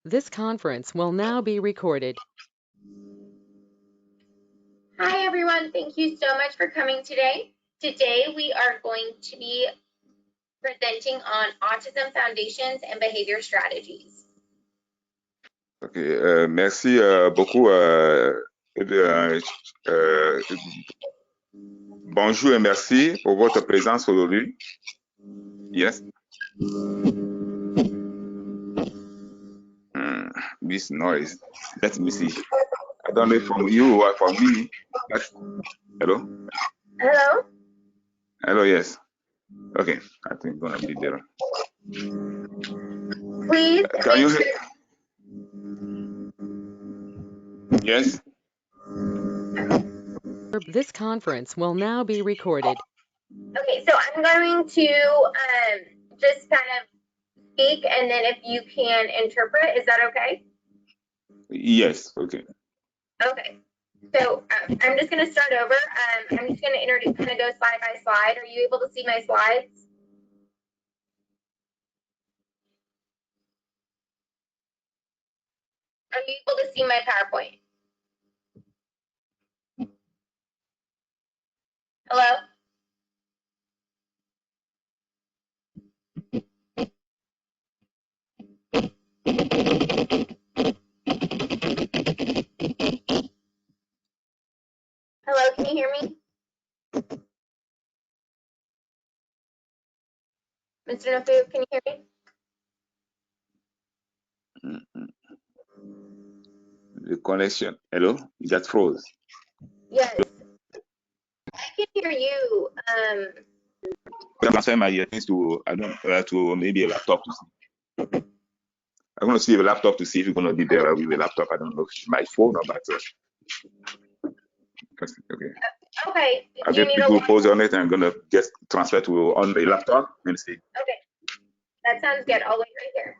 This conference will now be recorded. Hi everyone, thank you so much for coming today. Today we are going to be presenting on autism foundations and behavior strategies. Ok, merci beaucoup. Bonjour et merci pour votre présence aujourd'hui. Yes. This noise. Let me see. I don't know if from you or from me. Hello? Hello? Hello, yes. Okay, I think it's gonna be there. Please. Can you hear? Yes. This conference will now be recorded. Okay, so I'm going to just kind of speak and then if you can interpret, is that okay? Yes, okay. Okay, so I'm just going to start over. I'm just going to introduce, kind of go slide by slide. Are you able to see my slides? Are you able to see my PowerPoint? Hello? Hello, can you hear me? Mr. Nafu, can you hear me? The connection. Hello? You got froze. Yes. I can hear you. I'm transferring my earphones to to maybe a laptop to see. I'm gonna see a laptop to see if you're gonna be there with a laptop. I don't know if it's my phone or battery. Okay. Okay. I'll get people pause on it and I'm gonna get transferred to on the laptop and see. Okay. That sounds good. I'll wait right here.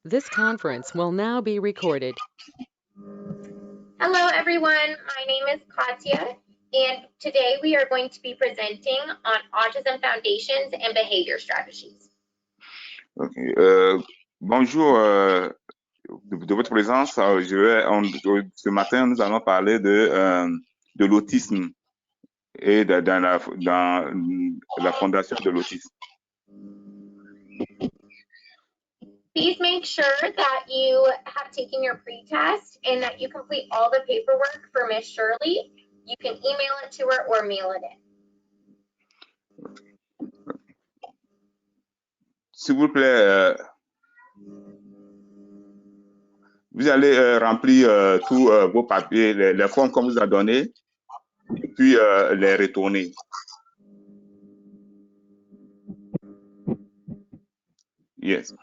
This conference will now be recorded. Hello, everyone. My name is Katya, and today we are going to be presenting on autism foundations and behavior strategies. Okay. Bonjour de votre présence. Ce matin, nous allons parler de l'autisme et dans la fondation de l'autisme. Please make sure that you have taken your pre-test and that you complete all the paperwork for Miss Shirley. You can email it to her or mail it in. S'il vous plaît, vous allez remplir tous vos papiers, les formes qu'on vous a donnés, et puis les retourner. Yes.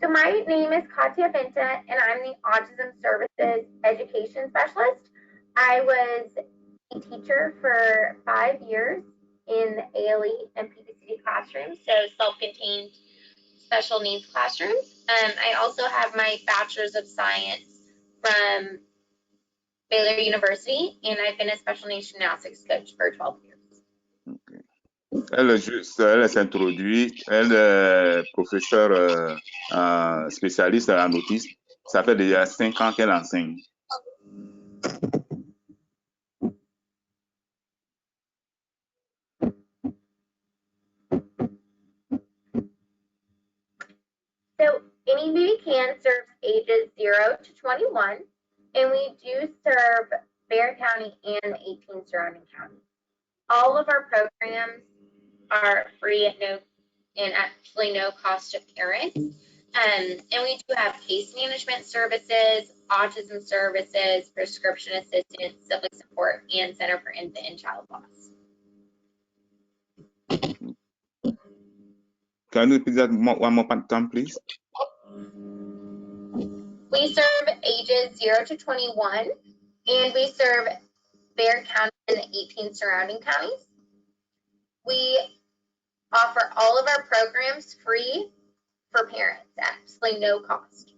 So my name is Katya Vinta, and I'm the Autism Services Education Specialist. I was a teacher for 5 years in the ALE and PBCD classrooms, so self-contained special needs classrooms. I also have my Bachelor's of Science from Baylor University, and I've been a special needs gymnastics coach for 12 years. Okay. Elle s'introduit, elle est professeure spécialiste en autisme. Ça fait déjà 5 ans qu'elle enseigne. So Any Baby Can serves ages 0 to 21, and we do serve Bexar County and 18 surrounding counties. All of our programs are free at no cost to parents. And we do have case management services, autism services, prescription assistance, civic support, and Center for Infant and Child Loss. Can you repeat that one more time, please? We serve ages 0 to 21, and we serve Bexar County and the 18 surrounding counties. We offer all of our programs free for parents, absolutely no cost.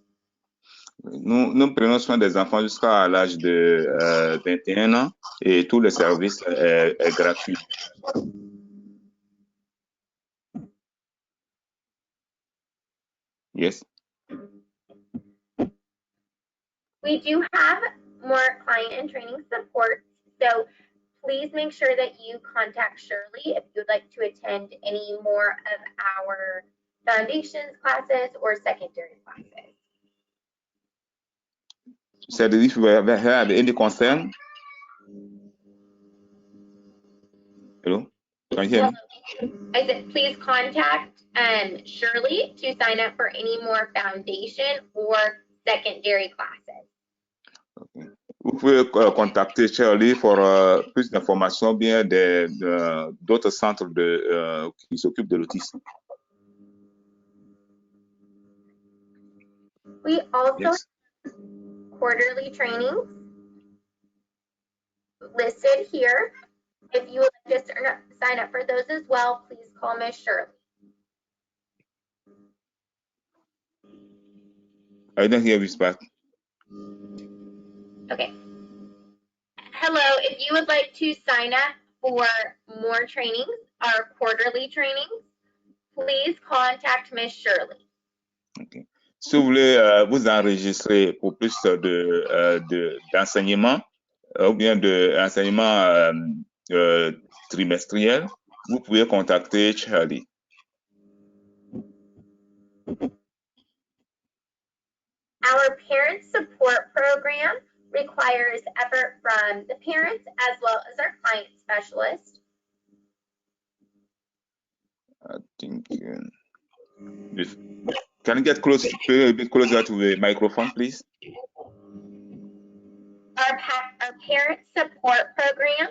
Nous prenons soin des enfants jusqu'à l'âge de 21 ans et tous les services est gratuit. Yes. We do have more client and training support, so please make sure that you contact Shirley if you'd like to attend any more of our foundations classes or secondary classes. Said if you have any concern. Hello? Can you hear me? I said, please contact Shirley to sign up for any more foundation or secondary classes. Okay. Vous pouvez contacter Shirley pour plus d'informations bien d'autres centres qui s'occupent de l'autisme. We also Yes. have quarterly trainings listed here. If you would like to sign up for those as well, please call Miss Shirley. I don't hear this back. Okay. Hello, if you would like to sign up for more trainings, our quarterly trainings, please contact Miss Shirley. Okay. Si vous voulez vous enregistrer pour plus d'enseignement ou bien d'enseignement trimestriel, vous pouvez contacter Charlie. Our parent support program requires effort from the parents as well as our client specialist. I think. Can you get a bit closer to the microphone, please? Our parent support program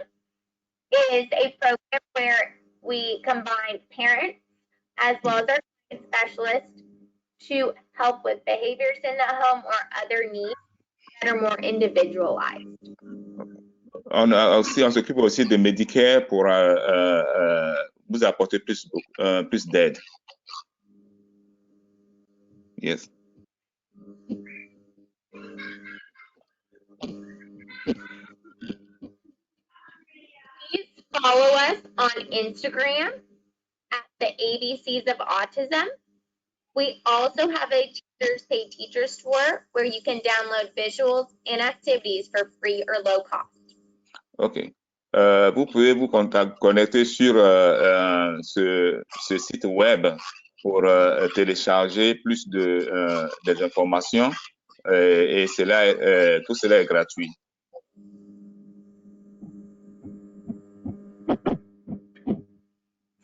is a program where we combine parents as well as our client specialist to help with behaviors in the home or other needs that are more individualized. On s'occupe aussi de Medicare pour vous apporter plus d'aide. Yes. Please follow us on Instagram at the ABCs of Autism We also have a Teachers Pay Teacher store where you can download visuals and activities for free or low cost. OK. Vous pouvez vous connecter sur ce site web pour télécharger plus des informations et tout cela est gratuit.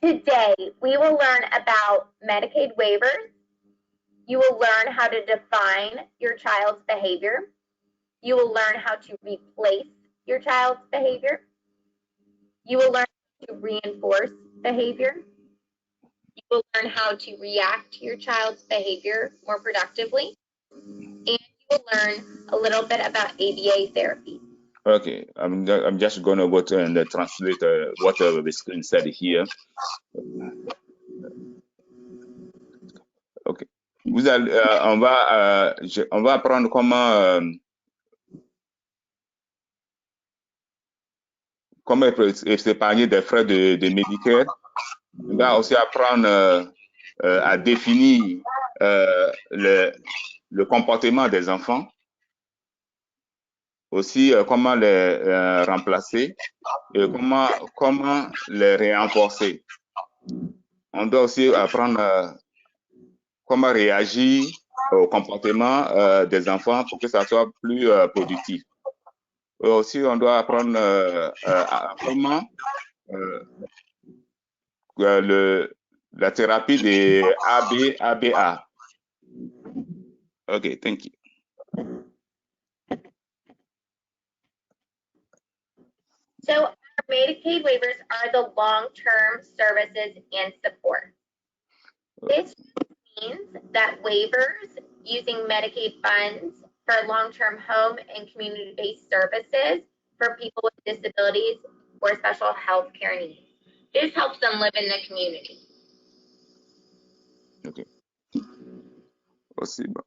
Today, we will learn about Medicaid waivers. You will learn how to define your child's behavior. You will learn how to replace your child's behavior. You will learn how to reinforce behavior. You will learn how to react to your child's behavior more productively. And you will learn a little bit about ABA therapy. Okay, I'm just going to go to and translate whatever the screen said here. Ok. On va apprendre comment s'épargner des frais de Medicare. On va aussi apprendre à définir le comportement des enfants. Aussi, comment les remplacer et comment les renforcer. On doit aussi apprendre comment réagir au comportement des enfants pour que ça soit plus productif. Aussi, on doit apprendre comment la thérapie des ABA. OK, thank you. So our Medicaid waivers are the long-term services and support. This means that waivers using Medicaid funds for long-term home and community-based services for people with disabilities or special health care needs. This helps them live in the community. OK. Aussi, bon.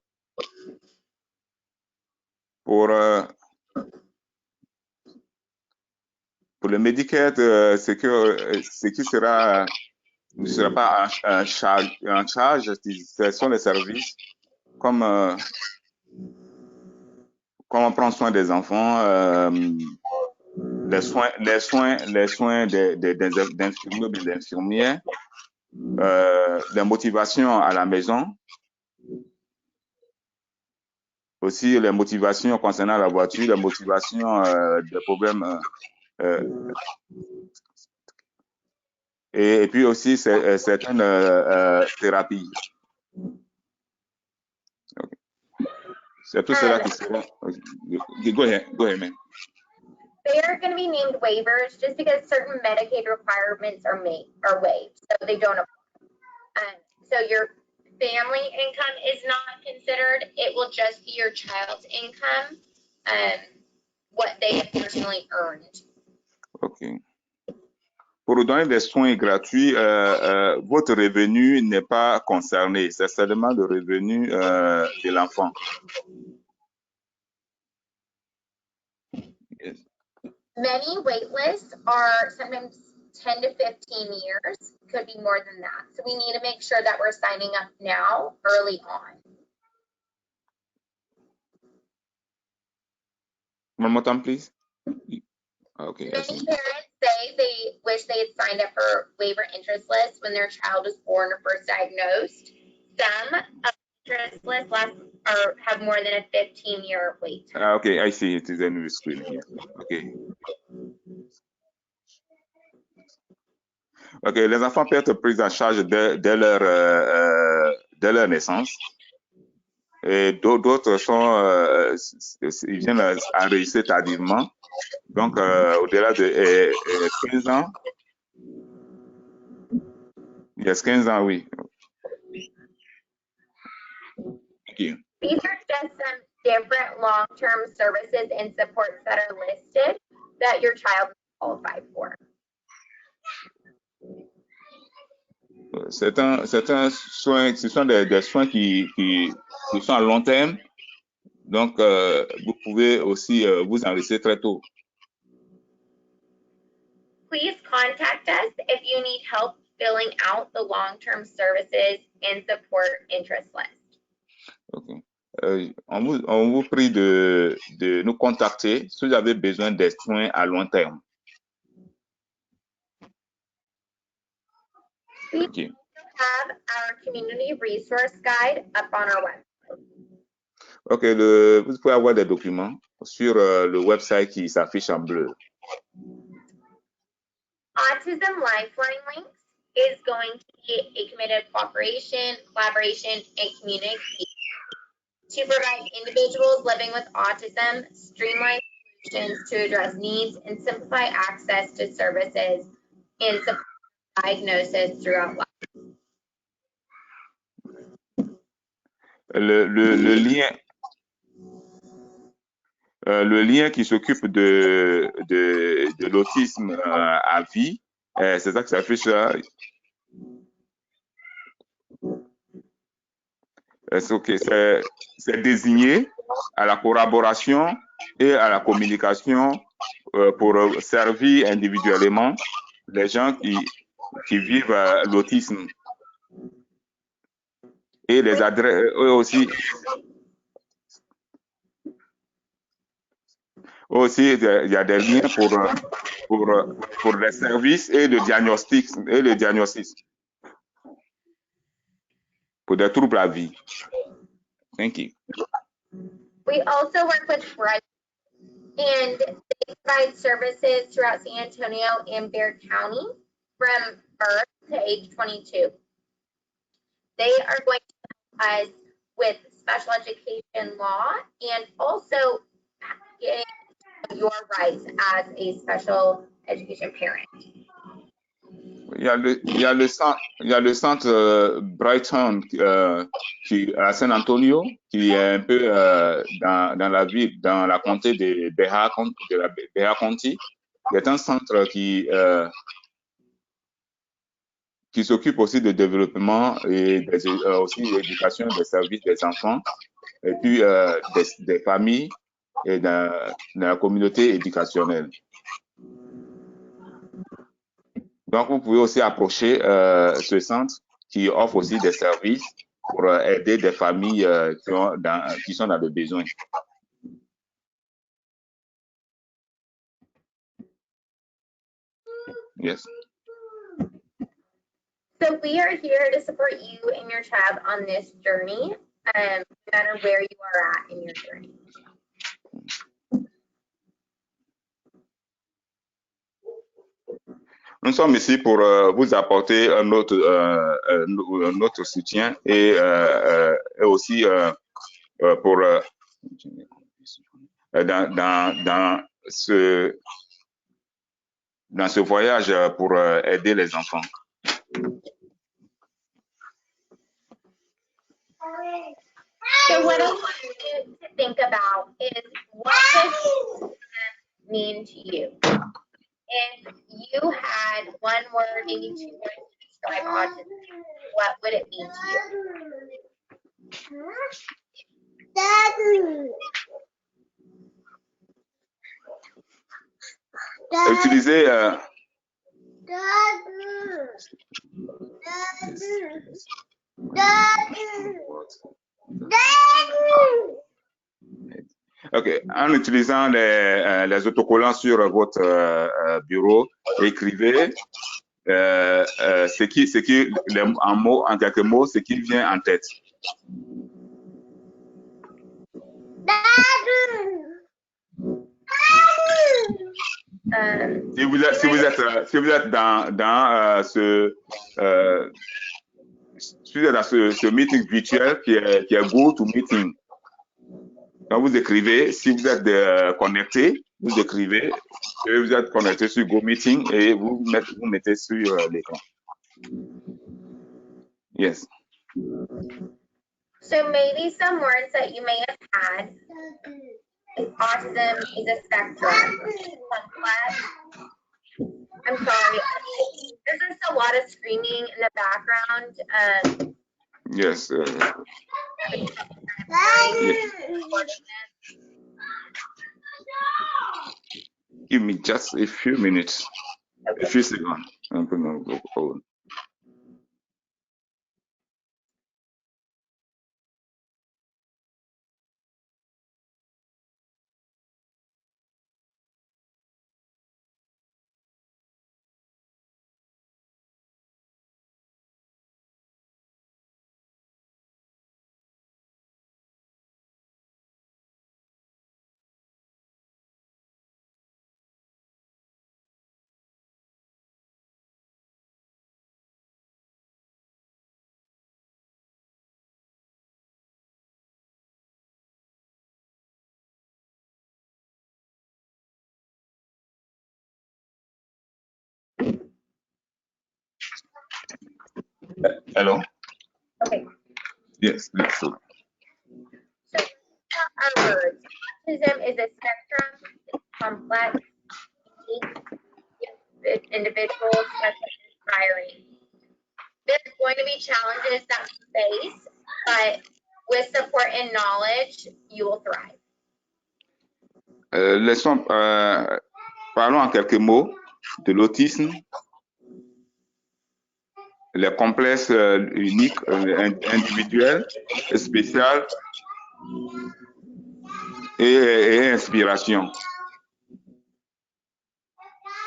Pour le Medicare, ce qui ne sera pas en charge, ce sont les services comme comment prendre soin des enfants, les soins d'infirmiers ou d'infirmières, les motivations à la maison, aussi les motivations concernant la voiture, les motivations des problèmes et puis aussi certaines thérapies. Okay. C'est tout cela qui sera. Go ahead, man. They are going to be named waivers just because certain Medicaid requirements are waived, so they don't apply. So your family income is not considered. It will just be your child's income, what they have personally earned. OK. Pour donner des soins gratuits, votre revenu n'est pas concerné. C'est seulement le revenu de l'enfant. Yes. Many wait lists are sometimes 10 to 15 years, could be more than that. So we need to make sure that we're signing up now, early on. One more time, please. Okay. Many parents say they wish they had signed up for waiver interest lists when their child was born or first diagnosed. Some interest lists have more than a 15-year wait time. Okay, I see it is in the screen here. Okay. OK, les enfants peuvent être pris en charge dès leur naissance. Et d'autres ils viennent enregistrer tardivement. Donc, au-delà de 15 ans. Yes, 15 ans, oui. Thank you. These are just some different long-term services and supports that are listed that your child is qualified for. C'est un soin, ce sont des soins qui sont à long terme. Donc, vous pouvez aussi vous enregistrer très tôt. Please contact us if you need help filling out the long-term services and support interest list. Okay. On vous prie de nous contacter si vous avez besoin des soins à long terme. We Okay. have our community resource guide up on our website. Ok, vous pouvez avoir des documents sur le website qui s'affiche en bleu. Autism Lifeline Links is going to be a committed cooperation, collaboration, and community to provide individuals living with autism streamlined solutions to address needs and simplify access to services and support diagnosis throughout life. Le lien qui s'occupe de l'autisme à vie, c'est ça qui s'affiche là. C'est désigné à la collaboration et à la communication pour servir individuellement les gens qui vivent l'autisme. Et les adresses, eux aussi, il y a des liens pour les services et le diagnostic pour des troubles à vie. Thank you. We also work with Bright, and they provide services throughout San Antonio and Bexar County from birth to age 22. They are going to help us with special education law and also getting your rights as a special education parent. Il y a le centre Brighton à San Antonio qui est un peu dans la ville, dans la comté de Bexar County. Il est un centre qui s'occupe aussi de développement et aussi d'éducation des services des enfants et puis des familles et dans la communauté éducationnelle. Donc, vous pouvez aussi approcher ce centre qui offre aussi des services pour aider des familles qui sont dans le besoin. Yes. So we are here to support you and your child on this journey, no matter where you are at in your journey. Nous sommes ici pour vous apporter un autre soutien et aussi pour dans ce voyage pour aider les enfants. So what I want you to think about is, what does autism mean to you? If you had one word, maybe 2 words to describe autism, what would it mean to you? Utiliser OK. En utilisant les autocollants sur votre bureau, écrivez en quelques mots, ce qui vient en tête. Si vous êtes dans ce meeting virtuel qui est GoToMeeting. Quand vous écrivez, si vous êtes connecté, vous écrivez, et vous êtes connecté sur GoMeeting et vous mettez sur l'écran. Yes. So maybe some words that you may have had. Autism is a spectrum. Complex. I'm sorry. There's just a lot of screaming in the background. Yes. Give me just a few minutes, a few seconds. I'm going to go forward. Hello? Okay. Yes, please. So, So our words. Autism is a spectrum, it's complex, unique, individuals, inspiring. There's going to be challenges that we face, but with support and knowledge, you will thrive. Parlons en quelques mots de l'autisme, les complexes uniques, individuels, spécial et inspiration.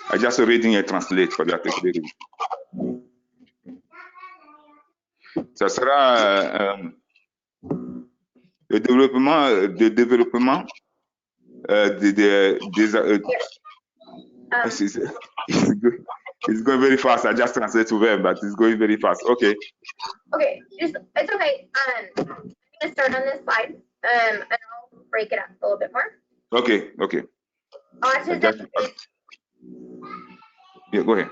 I just reading and translate for that. Ça sera le développement it's going very fast. I just translate to them, but it's going very fast. Okay. Okay, it's okay. I'm gonna start on this slide, and I'll break it up a little bit more. Okay. Autism is, yeah, go ahead.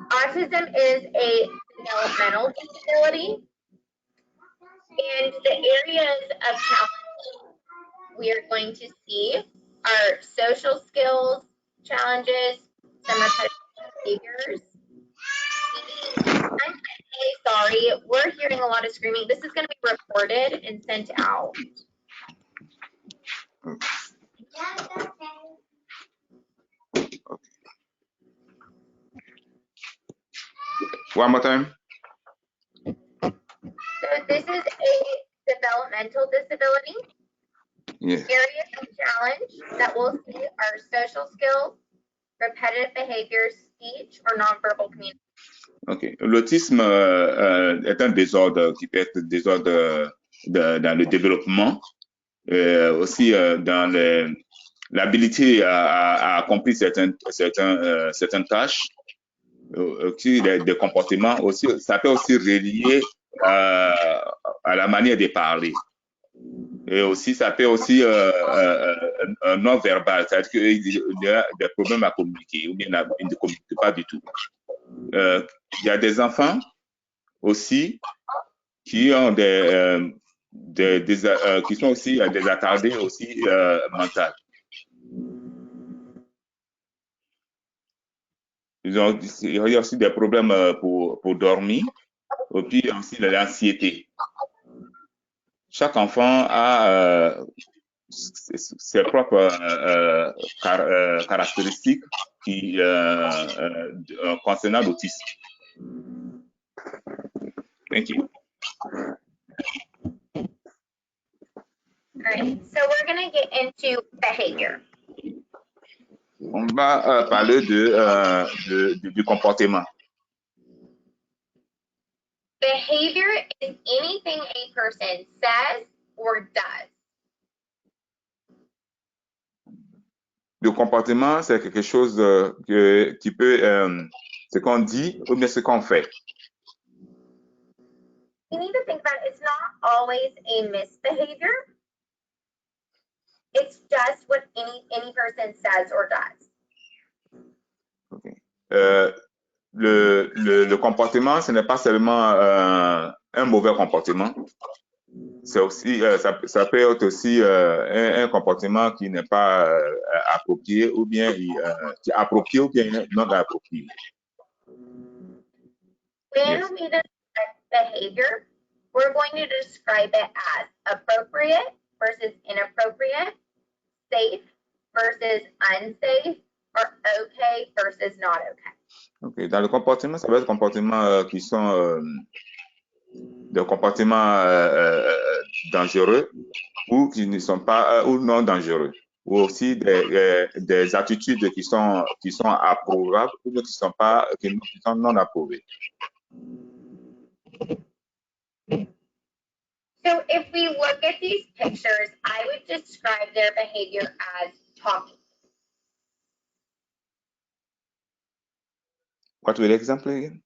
autism is a developmental disability, and the areas of challenge we are going to see are social skills challenges, some repetitive behaviors. I'm really sorry, we're hearing a lot of screaming. This is going to be recorded and sent out. One more time. So this is a developmental disability. Yes. Areas of challenge that we'll see are social skills, repetitive behaviors, speech, or nonverbal communication. Ok. L'autisme est un désordre qui peut être désordre dans le développement, aussi dans l'habilité à accomplir certaines tâches, aussi des comportements. Aussi, ça peut aussi relier à la manière de parler. Et aussi, ça peut aussi un non-verbal, c'est-à-dire qu'il y a des problèmes à communiquer, ou bien ils ne communiquent pas du tout. Il y a des enfants aussi qui ont qui sont aussi des attardés aussi mentaux. Il y a aussi des problèmes pour dormir, et puis aussi de l'anxiété. Chaque enfant a ses propres caractéristiques qui, concernant l'autisme. Thank you. All right, so we're going to get into behavior. On va parler du comportement. Behavior is anything a person says or does. Le comportement, c'est quelque chose qui peut, ce qu'on dit ou bien ce qu'on fait. You need to think about it. It's not always a misbehavior. It's just what any person says or does. Okay. Le comportement, ce n'est pas seulement un mauvais comportement. C'est aussi, ça peut être aussi un comportement qui n'est pas approprié ou bien qui est approprié ou bien non approprié. When Yes. we describe behavior, we're going to describe it as appropriate versus inappropriate, safe versus unsafe, or okay versus not okay. Okay. Dans le comportement, ça va être des comportements qui sont des comportements dangereux ou qui ne sont pas ou non dangereux, ou aussi des attitudes qui sont approuvables ou qui sont non approuvées. So if we look at these pictures, I would describe their behavior as talking. What will the example again?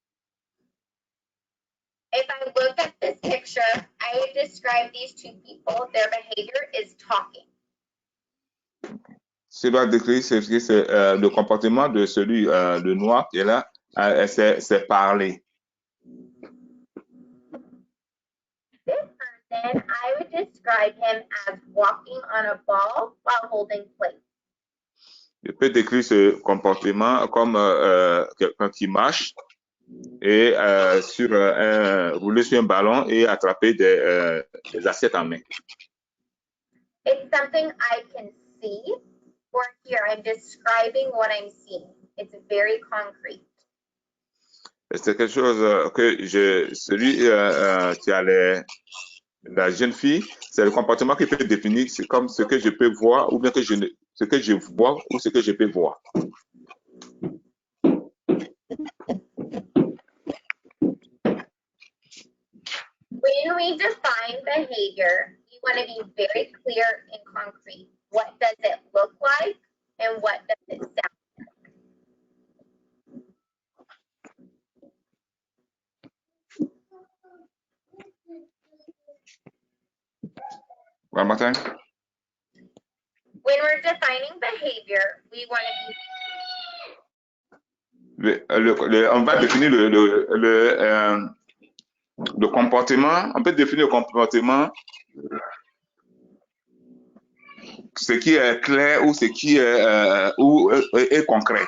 If I look at this picture, I would describe these two people, their behavior is talking. Ce doit décrire c'est le comportement de celui, le noir qui est là, c'est parler. I would describe him as walking on a ball while holding plates. Je peux décrire ce comportement comme quelqu'un qui marche et rouler sur un ballon et attraper des assiettes en main. It's something I can see or hear. I'm describing what I'm seeing. It's very concrete. C'est quelque chose que celui qui a la jeune fille, c'est le comportement qui peut définir, c'est comme ce que je peux voir ou bien ce que je vois ou ce que je peux voir. When we define behavior, we want to be very clear and concrete. What does it look like and what does it sound like? One more time. When we're defining behavior, we want to be... On va définir le comportement. On peut définir le comportement, ce qui est clair ou ce qui est concret.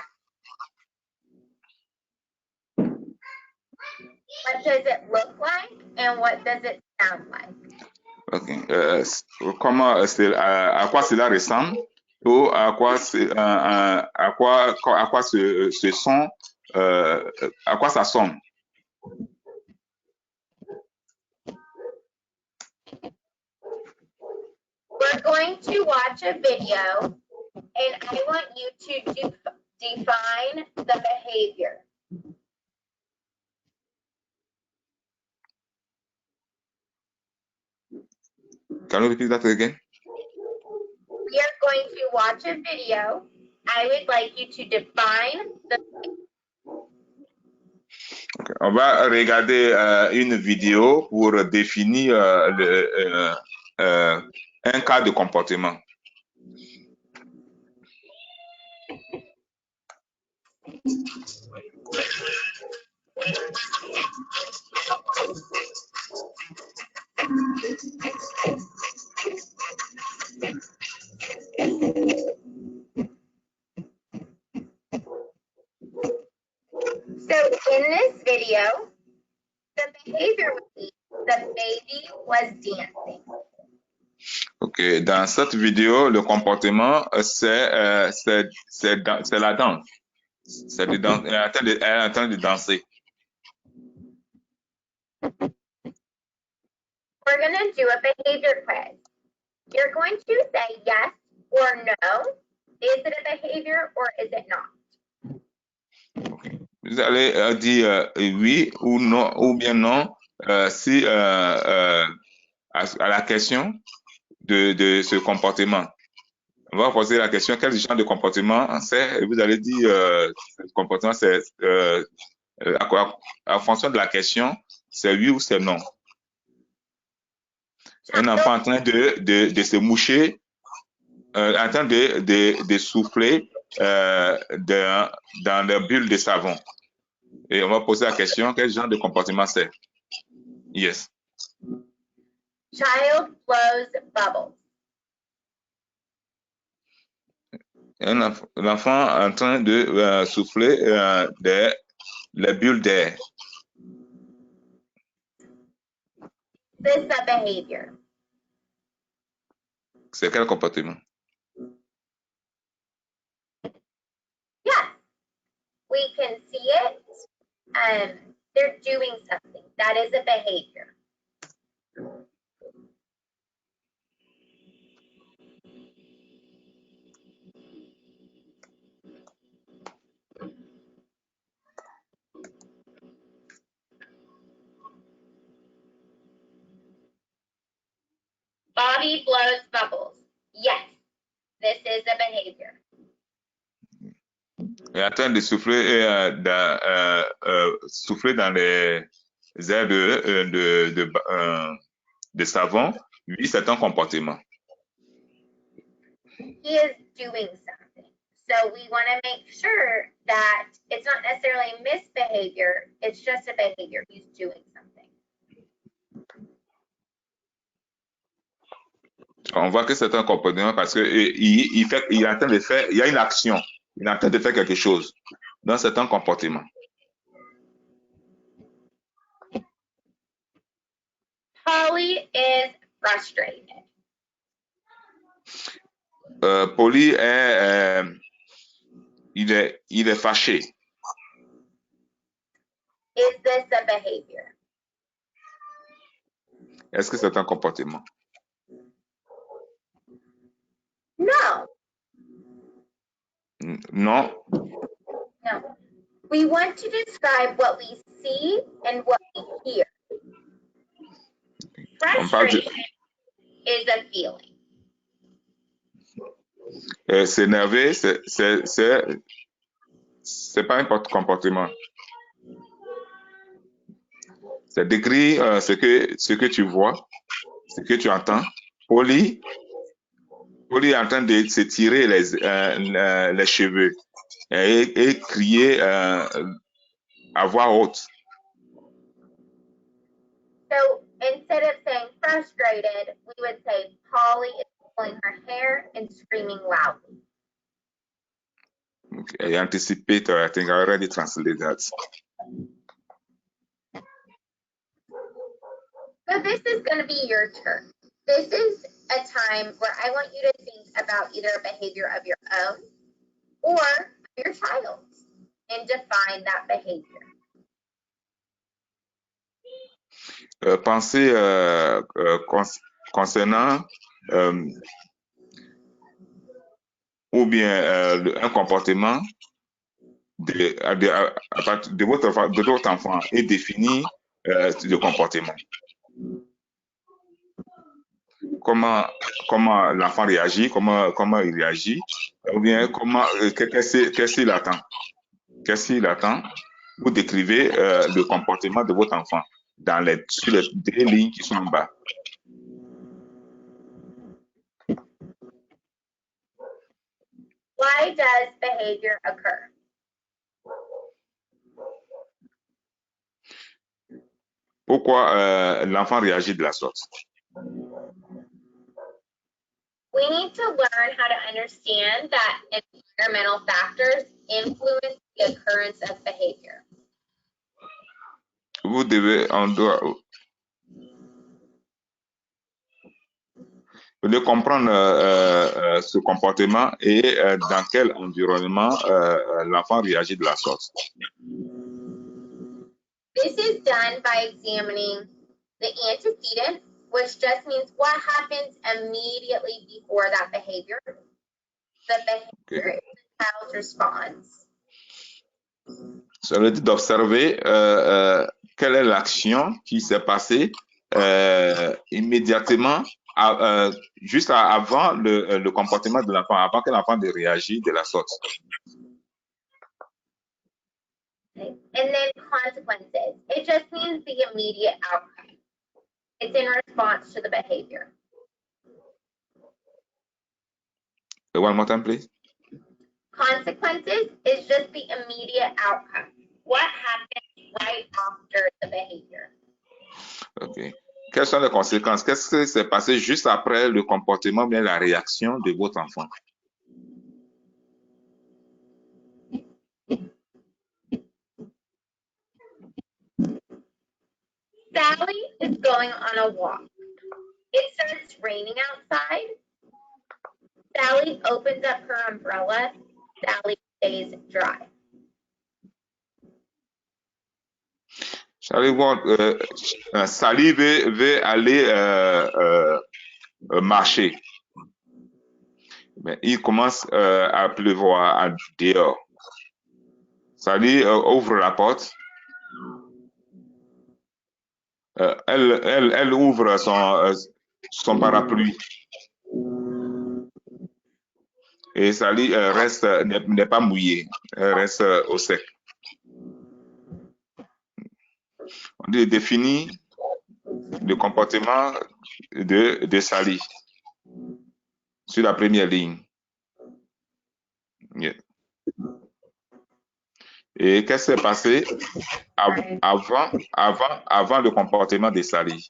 What does it look like and what does it sound like? Okay. À quoi cela ressemble ou à quoi ce son, à quoi ça sonne. We're going to watch a video and I want you to define the behavior. Can you repeat that again? We are going to watch a video. I would like you to define the... Okay. On va regarder une vidéo pour définir un cas de comportement. So in this video, the behavior would be the baby was dancing. Ok, dans cette vidéo, le comportement, c'est la danse. Elle est en train de danser. We're going to do a behavior quiz. You're going to say yes or no. Is it a behavior or is it not? Okay. Vous allez dire oui ou non, ou bien non, si à la question de ce comportement. On va poser la question, quel genre de comportement c'est? Et vous allez dire, ce comportement, c'est en fonction de la question, c'est oui ou c'est non. Un enfant en train de se moucher, en train de souffler dans la bulle de savon. Et on va poser la question, quel genre de comportement c'est? Yes. Child blows bubbles. L'enfant en train de souffler les bulles d'air. This is a behavior. C'est quel comportement? Yes, we can see it. They're doing something. That is a behavior. Bobby blows bubbles. Yes, this is a behavior. Il est en train de souffler, souffler dans les airs de savon. Oui, c'est un comportement. He is doing something. So we want to make sure that it's not necessarily misbehavior, it's just a behavior. He's doing something. on voit que c'est un comportement parce que il est en train de faire, il y a une action, il est en train de faire quelque chose. Donc, c'est un comportement. Polly is frustrated. Polly il est fâché. Is this a behavior? Est-ce que c'est un comportement? No. Non. No. We want to describe what we see and what we hear. Frustration is a feeling. S'énerver, c'est pas un comportement. C'est décrire ce que tu vois, ce que tu entends. Polly est en train de se tirer les cheveux et crier à voix haute. So instead of saying frustrated, we would say Polly is pulling her hair and screaming loudly. Okay, I anticipate, or I think I already translated that. So this is going to be your turn. This is a time where I want you to think about either a behavior of your own or your child's and define that behavior. Pensez concernant ou bien un comportement de votre enfant et définir le comportement. Comment l'enfant réagit, comment il réagit, ou bien qu'est-ce qu'il attend. Qu'est-ce qu'il attend? Vous décrivez le comportement de votre enfant sur les deux lignes qui sont en bas. Why does behavior occur? Pourquoi l'enfant réagit de la sorte? We need to learn how to understand that environmental factors influence the occurrence of behavior. On doit comprendre ce comportement et dans quel environnement l'enfant réagit de la sorte. This is done by examining the antecedent, which just means what happens immediately before that behavior. The behavior is the child's response. Ça veut dire d'observer quelle est l'action qui s'est passée immédiatement, juste avant le comportement de l'enfant, avant que l'enfant ne réagisse de la sorte. Okay. And then consequences. It just means the immediate outcome. It's in response to the behavior. One more time, please. Consequences is just the immediate outcome. What happens right after the behavior? Okay. Quelles sont les conséquences? Qu'est-ce qui s'est passé juste après le comportement, bien la réaction de votre enfant? Sally is going on a walk. It starts raining outside. Sally opens up her umbrella. Sally stays dry. Sally veut aller marcher. Mais il commence à pleuvoir dehors. Sally ouvre la porte. Elle ouvre son parapluie. Et Sally n'est pas mouillée, elle reste au sec. On définit le comportement de Sally sur la première ligne. Yeah. Et qu'est-ce qui s'est passé avant le comportement de Sally?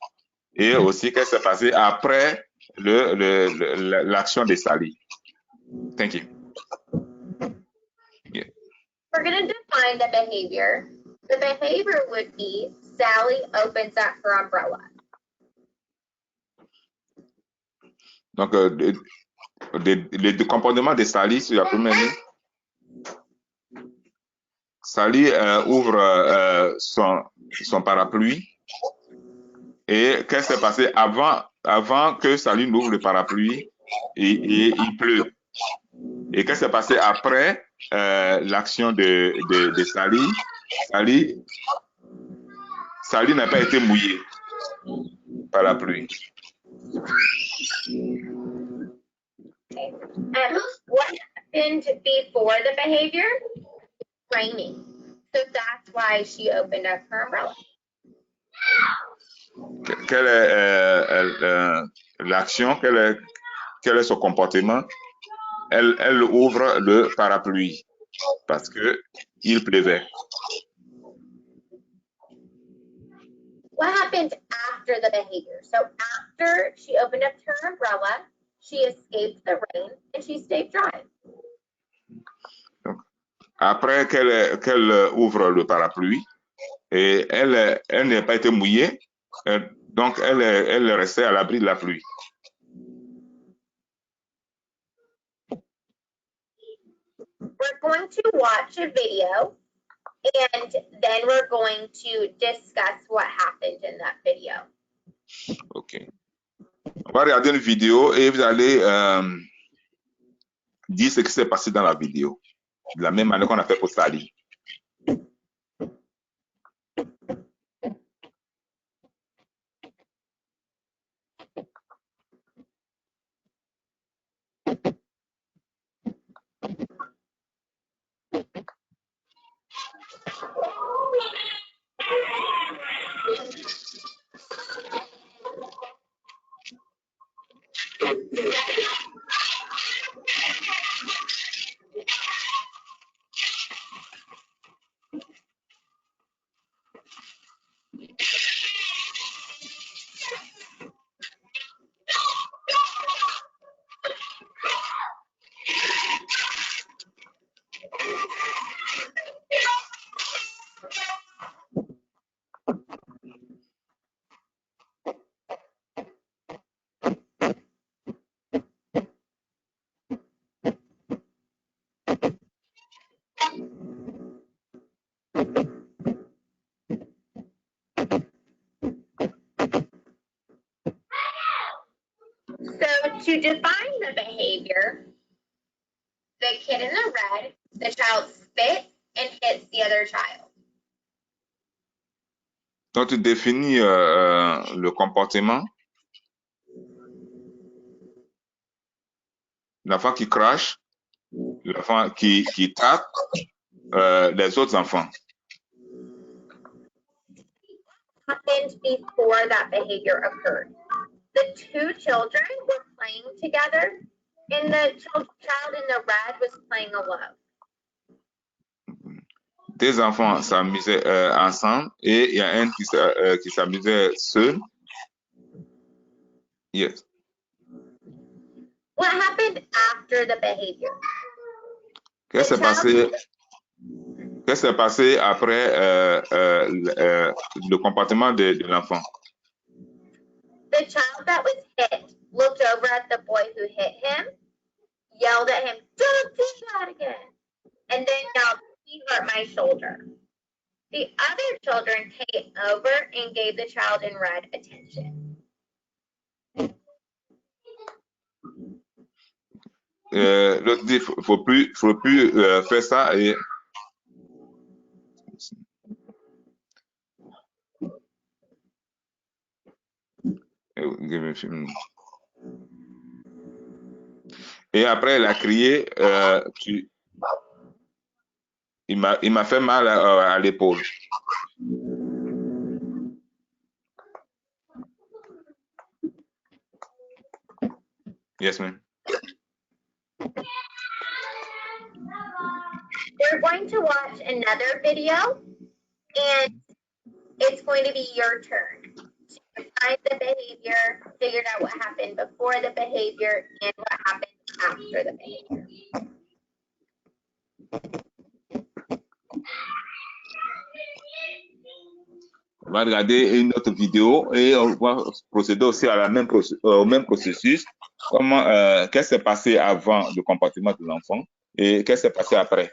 Et aussi, qu'est-ce qui s'est passé après l'action de Sally. Thank you. Yeah. We're going to define the behavior. The behavior would be Sally opens up her umbrella. Donc, le comportement de Sally sur la première ligne. Sally ouvre son parapluie. Et qu'est-ce qui s'est passé avant que Sally n'ouvre le parapluie et il pleut? Et qu'est-ce qui s'est passé après l'action de Sally? Sally n'a pas été mouillée par la pluie. Okay. What happened before the behavior? Raining. So that's why she opened up her umbrella. Quelle est l'action? Quel est son comportement? Elle ouvre le parapluie parce que il pleuvait. What happened after the behavior? So after she opened up her umbrella, she escaped the rain and she stayed dry. Donc, après qu'elle ouvre le parapluie, et elle n'a pas été mouillée, donc elle restait à l'abri de la pluie. We're going to watch a video and then we're going to discuss what happened in that video. Ok. On va regarder une vidéo et vous allez dire ce qui s'est passé dans la vidéo, de la même manière qu'on a fait pour Sally. So to define the behavior, the kid in the red, the child spits and hits the other child. Donc, tu définis le comportement. L'enfant qui crache, l'enfant qui tape les autres enfants. Happened before that behavior occurred. The two children were playing together and the child in the red was playing alone. Deux enfants s'amusaient ensemble et il y a un qui s'amusait seul. Yes. What happened after the behavior? Qu'est-ce qui s'est passé après le comportement de l'enfant? The child that was hit looked over at the boy who hit him, yelled at him, "Don't do that again," and then yelled, "He hurt my shoulder." The other children came over and gave the child in red attention. L'autre dit, faut plus faire ça et après elle a crié, il m'a fait mal à l'épaule. Yes, ma'am. We're going to watch another video, and it's going to be your turn to analyzed the behavior, figured out what happened before the behavior, and what happened after the behavior. On va regarder une autre vidéo et on va procéder aussi à au même processus. Comment, qu'est-ce qui s'est passé avant le comportement de l'enfant et qu'est-ce qui s'est passé après.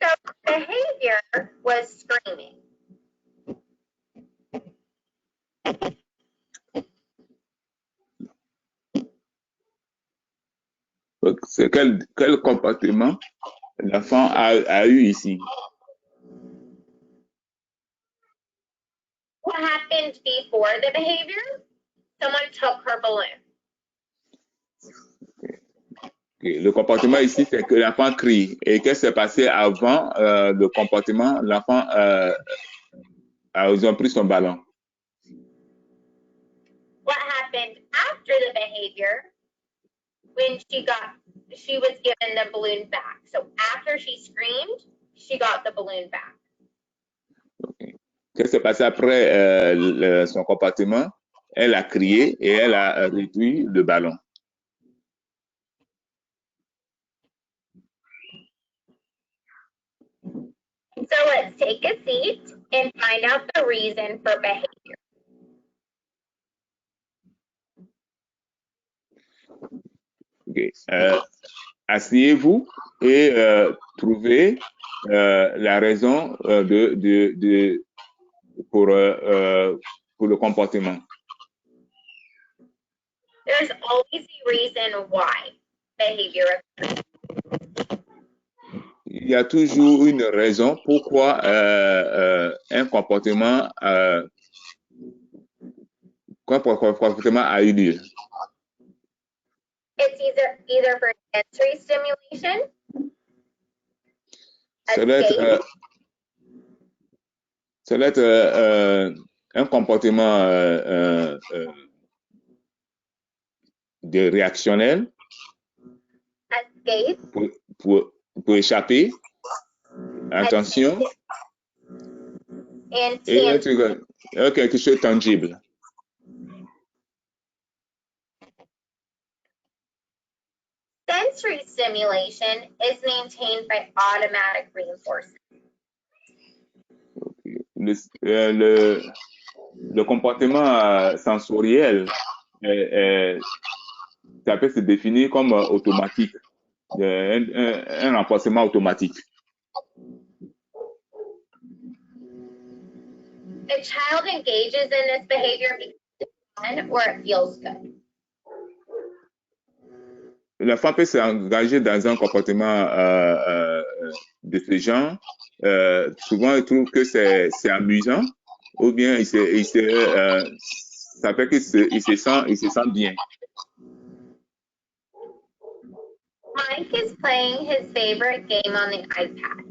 So behavior was screaming. C'est quel comportement l'enfant a eu ici? What happened before the behavior? Someone took her balloon. Okay. Le comportement ici, c'est que l'enfant crie. Et qu'est-ce qui s'est passé avant le comportement? L'enfant ils ont pris son ballon. What happened after the behavior? When she was given the balloon back. So after she screamed, she got the balloon back. Okay. Qu'est-ce qui s'est passé après son comportement? Elle a crié et elle a réduit le ballon. So let's take a seat and find out the reason for behavior. Okay. Asseyez-vous et trouvez la raison pour le comportement. There's always a reason why behavior occurs. Il y a toujours une raison pourquoi un comportement a eu lieu. It's either for sensory stimulation, Ça doit être un comportement de réactionnel escape, pour échapper, attention, and et quelque chose de tangible. Sensory stimulation is maintained by automatic reinforcement. Le comportement sensoriel, ça peut se définir comme automatique, un renforcement automatique. A child engages in this behavior because it's fun or it feels good. L'enfant peut s'engager dans un comportement de ce genre. Souvent, il trouve que c'est amusant, ou bien ça fait qu'il se sent bien. Mike is playing his favorite game on the iPad.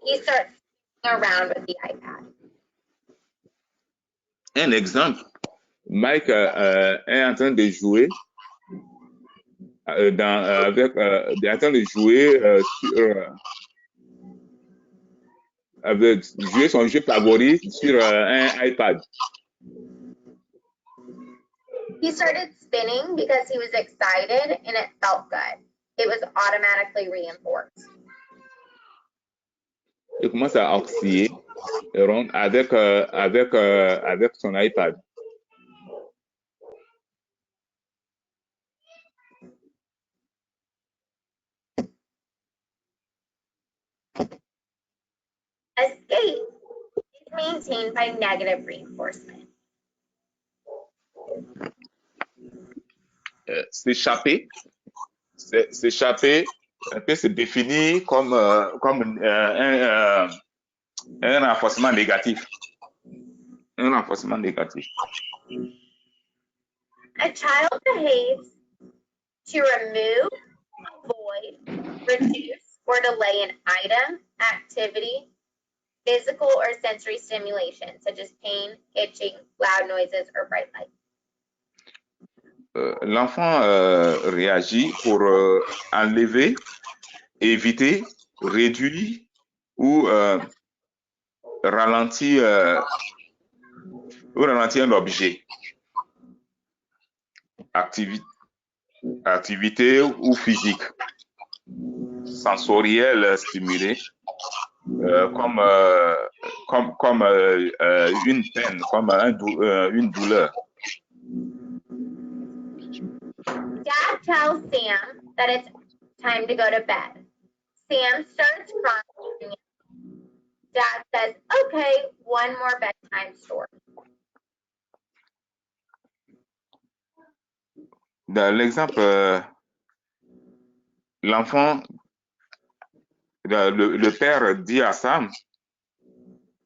He starts around with the iPad. Un exemple, Mike est en train de jouer est en train de jouer jouer son jeu favori sur un iPad. He started spinning because he was excited and it felt good. It was automatically reinforced. Il commence à osciller avec son iPad. Escape is maintained by negative reinforcement. S'échapper, peut se définir comme un renforcement négatif. Un renforcement négatif. A child behaves to remove, avoid, reduce, or delay an item, activity, physical or sensory stimulation, such as pain, itching, loud noises, or bright light. L'enfant réagit pour enlever, éviter, réduire ou ralentir un objet, activité ou physique, sensorielle stimulée, comme une peine, comme une douleur. Dad tells Sam that it's time to go to bed. Sam starts crying. Dad says, okay, one more bedtime story. Dans l'exemple, l'enfant, le père dit à Sam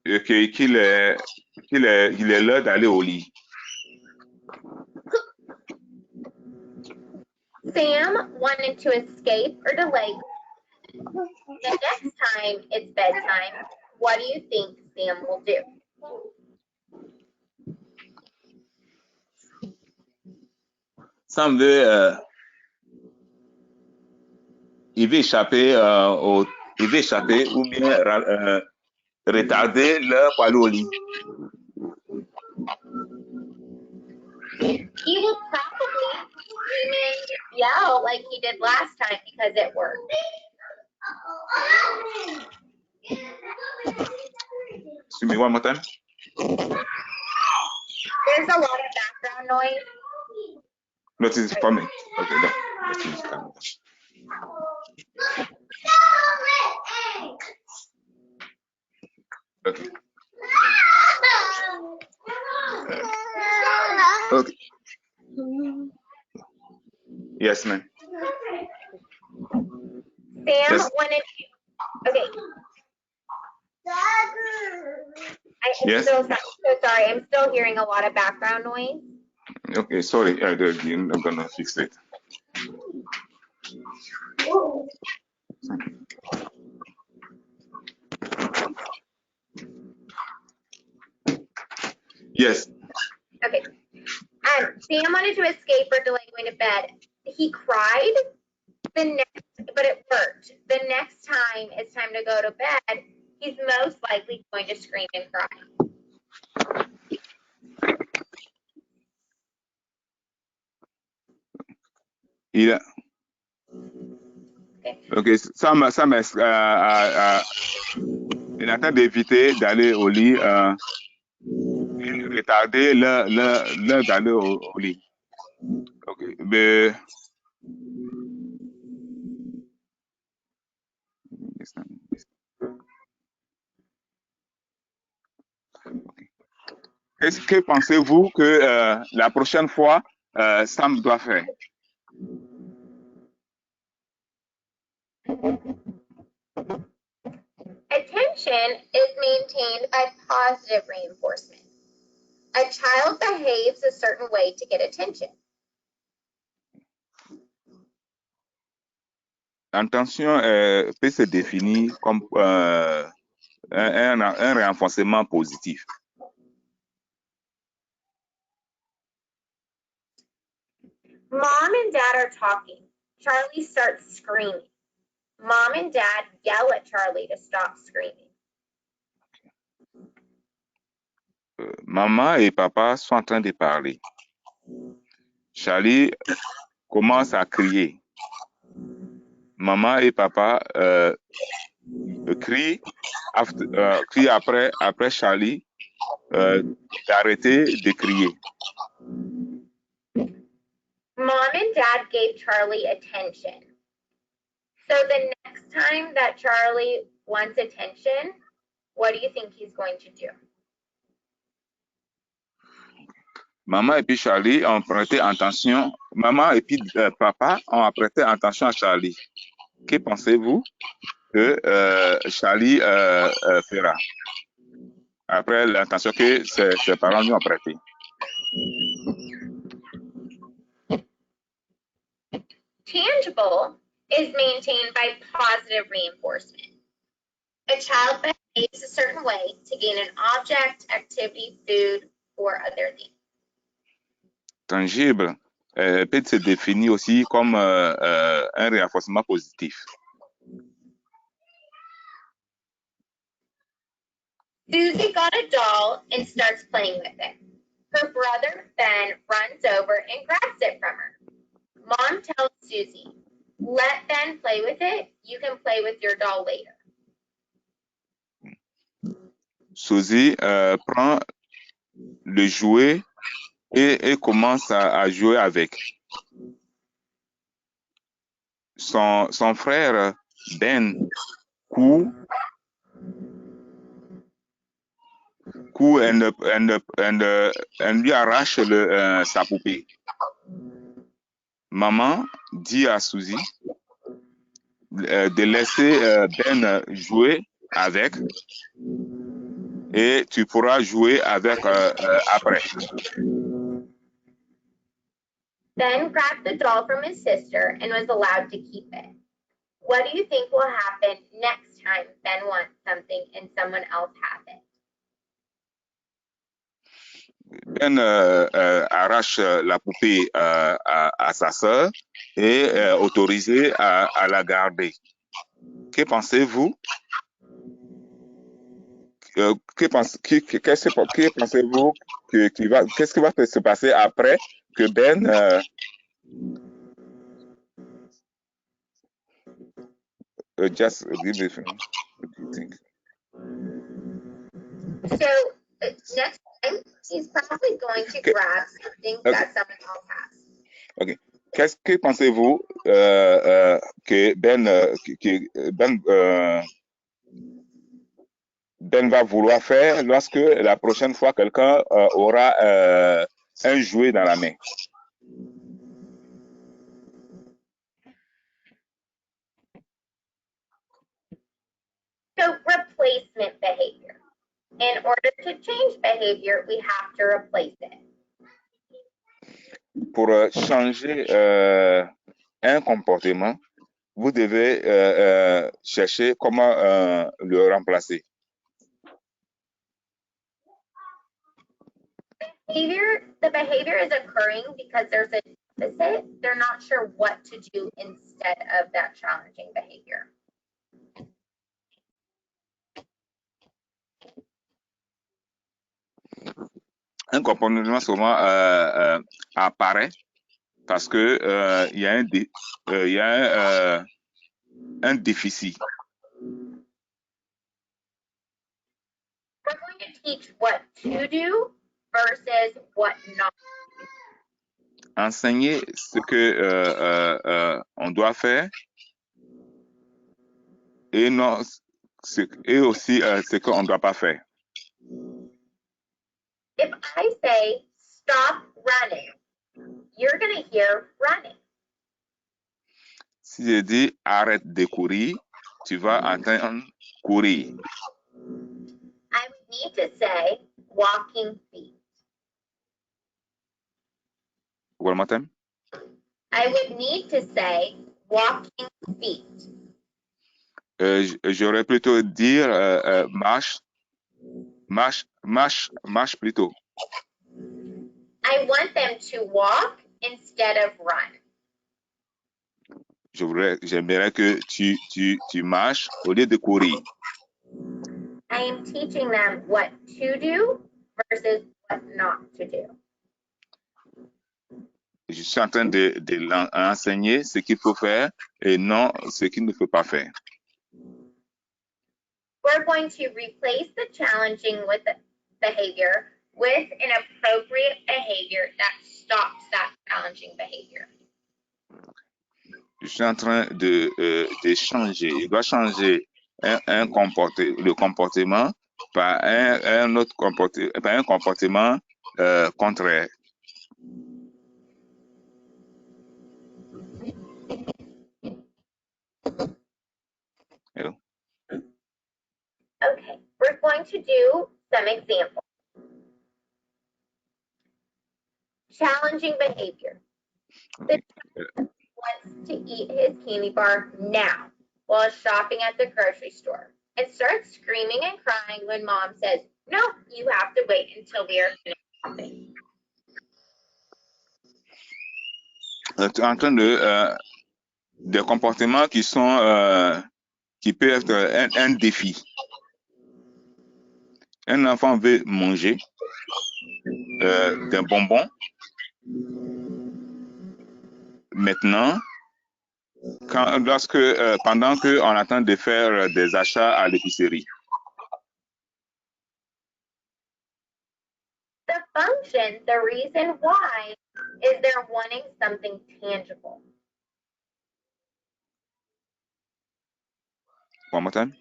qu'il est l'heure d'aller au lit. Sam wanted to escape or delay. The next time it's bedtime, what do you think Sam will do? Sam il veut échapper ou bien retarder l'heure pour aller au lit. He will probably scream and yell like he did last time because it worked. Excuse me, one more time. There's a lot of background noise. No, this is for me. Okay, no. Okay. Okay. Yes, ma'am. Sam Yes. wanted to. Okay. I'm Yes. so sorry. I'm still hearing a lot of background noise. Okay, sorry. I'm gonna fix it. Yes. Okay. Sam wanted to escape or delay going to bed. He cried, but it worked. The next time it's time to go to bed, he's most likely going to scream and cry. Okay, Sam il attend d'éviter d'aller au lit, retarder l'heure d'aller au lit. Okay, mais qu'est-ce que pensez-vous que la prochaine fois Sam doit faire? Attention is maintained by positive reinforcement. A child behaves a certain way to get attention. L'intention peut se définir comme un renforcement positif. Mom and Dad are talking. Charlie starts screaming. Mom and Dad yell at Charlie to stop screaming. Maman et papa sont en train de parler. Charlie commence à crier. Maman et papa crient après Charlie d'arrêter de crier. Mom and Dad gave Charlie attention. So the next time that Charlie wants attention, what do you think he's going to do? Maman et puis Charlie ont prêté attention. Maman et puis papa ont prêté attention à Charlie. Que pensez-vous que Charlie fera après l'attention que ses parents lui ont prêtée? Tangible is maintained by positive reinforcement. A child behaves a certain way to gain an object, activity, food, or other thing. Tangible peut se définir aussi comme un renforcement positif. Susie got a doll and starts playing with it. Her brother, Ben, runs over and grabs it from her. Mom tells Susie, let Ben play with it. You can play with your doll later. Suzy prend le jouet et commence à jouer avec. Son frère Ben court et lui arrache sa poupée. Maman dit à Suzy de laisser Ben jouer avec et tu pourras jouer avec après. Ben grabbed the doll from his sister and was allowed to keep it. What do you think will happen next time Ben wants something and someone else has it? Ben arrache la poupée à sa sœur et est autorisé à la garder. Que pensez-vous? Qu'est-ce pensez-vous qu'est-ce qui va se passer après que Ben just give me what do you think? So next time he's probably going to grab something that someone else has. Okay. Qu'est-ce que pensez-vous que Ben va vouloir faire lorsque la prochaine fois quelqu'un aura un jouet dans la main? So replacement behavior. In order to change behavior, we have to replace it. Pour changer un comportement, vous devez chercher comment le remplacer. The behavior is occurring because there's a deficit. They're not sure what to do instead of that challenging behavior. Un comportement souvent apparaît parce que il y a un déficit. We're going to teach what to do versus what not to do. Enseigner ce que on doit faire et aussi ce qu'on ne doit pas faire. If I say stop running, you're going to hear running. Si je dis arrête de courir, tu vas entendre courir. I would need to say walking feet. One more time. I would need to say walking feet. J'aurais plutôt dire marche plutôt. I want them to walk instead of run. J'aimerais que tu marches au lieu de courir. I am teaching them what to do versus what not to do. Je suis en train de l'enseigner ce qu'il faut faire et non ce qu'il ne faut pas faire. We're going to replace the challenging with the behavior with an appropriate behavior that stops that challenging behavior. Je suis en train de changer. Il doit changer le comportement par un autre comportement, par un comportement contraire. Hello? Okay, we're going to do some examples. Challenging behavior. The child wants to eat his candy bar now while shopping at the grocery store and starts screaming and crying when mom says, "No, you have to wait until we are finished shopping." Tu es en train de comportements qui peuvent être un défi. Un enfant veut manger des bonbons. Maintenant, pendant qu'on attend de faire des achats à l'épicerie. The function, the reason why, is they're wanting something tangible. One more time.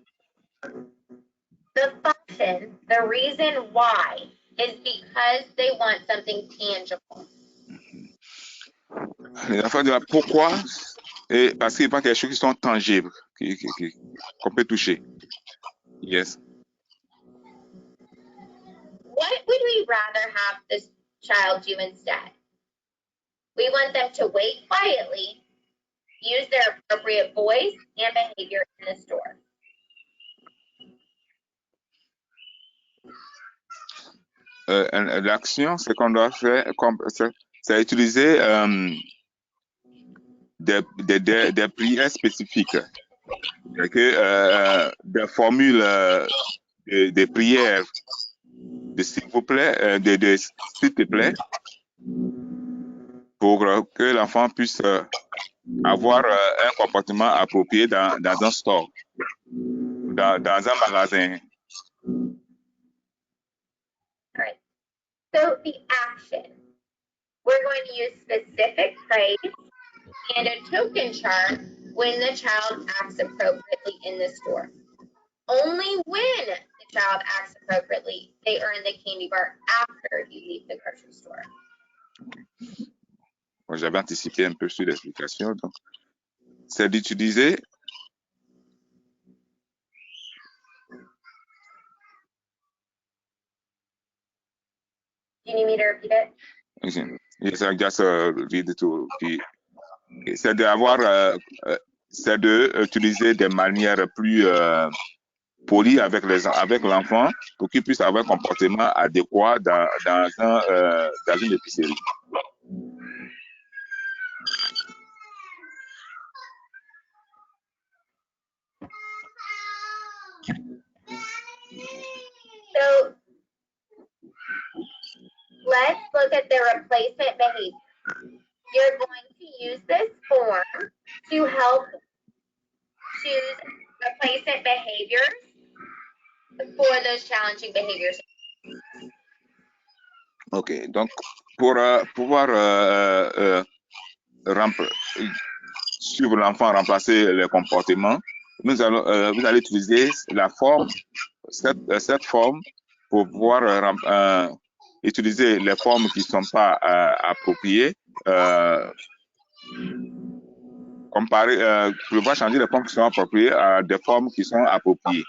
The function, the reason why, is because they want something tangible. Les enfants disent pourquoi? Et parce qu'ils pensent qu'il y a des choses qui sont tangibles, qu'on peut toucher. Yes. What would we rather have this child do instead? We want them to wait quietly, use their appropriate voice and behavior in the store. L'action, c'est qu'on doit faire, c'est utiliser des prières spécifiques, des formules de prières, de s'il vous plaît, s'il te plaît, pour que l'enfant puisse avoir un comportement approprié dans un store, dans un magasin. All right. So the action, we're going to use specific praise and a token chart when the child acts appropriately in the store. Only when the child acts appropriately, they earn the candy bar after you leave the grocery store. Bon, j'avais anticipé un peu sur l'explication, donc c'est d'utiliser Do you need me to repeat it? Yes, I just read it to c'est c'est d'utiliser des manières plus polies avec l'enfant pour qu'il puisse avoir un comportement adéquat dans une épicerie. So let's look at the replacement behavior. You're going to use this form to help choose replacement behaviors for those challenging behaviors. Ok, donc pour pouvoir suivre l'enfant, remplacer les comportements, vous allez utiliser cette forme pour pouvoir utiliser les formes qui ne sont pas appropriées, pour pouvoir changer les formes qui sont appropriées à des formes qui sont appropriées.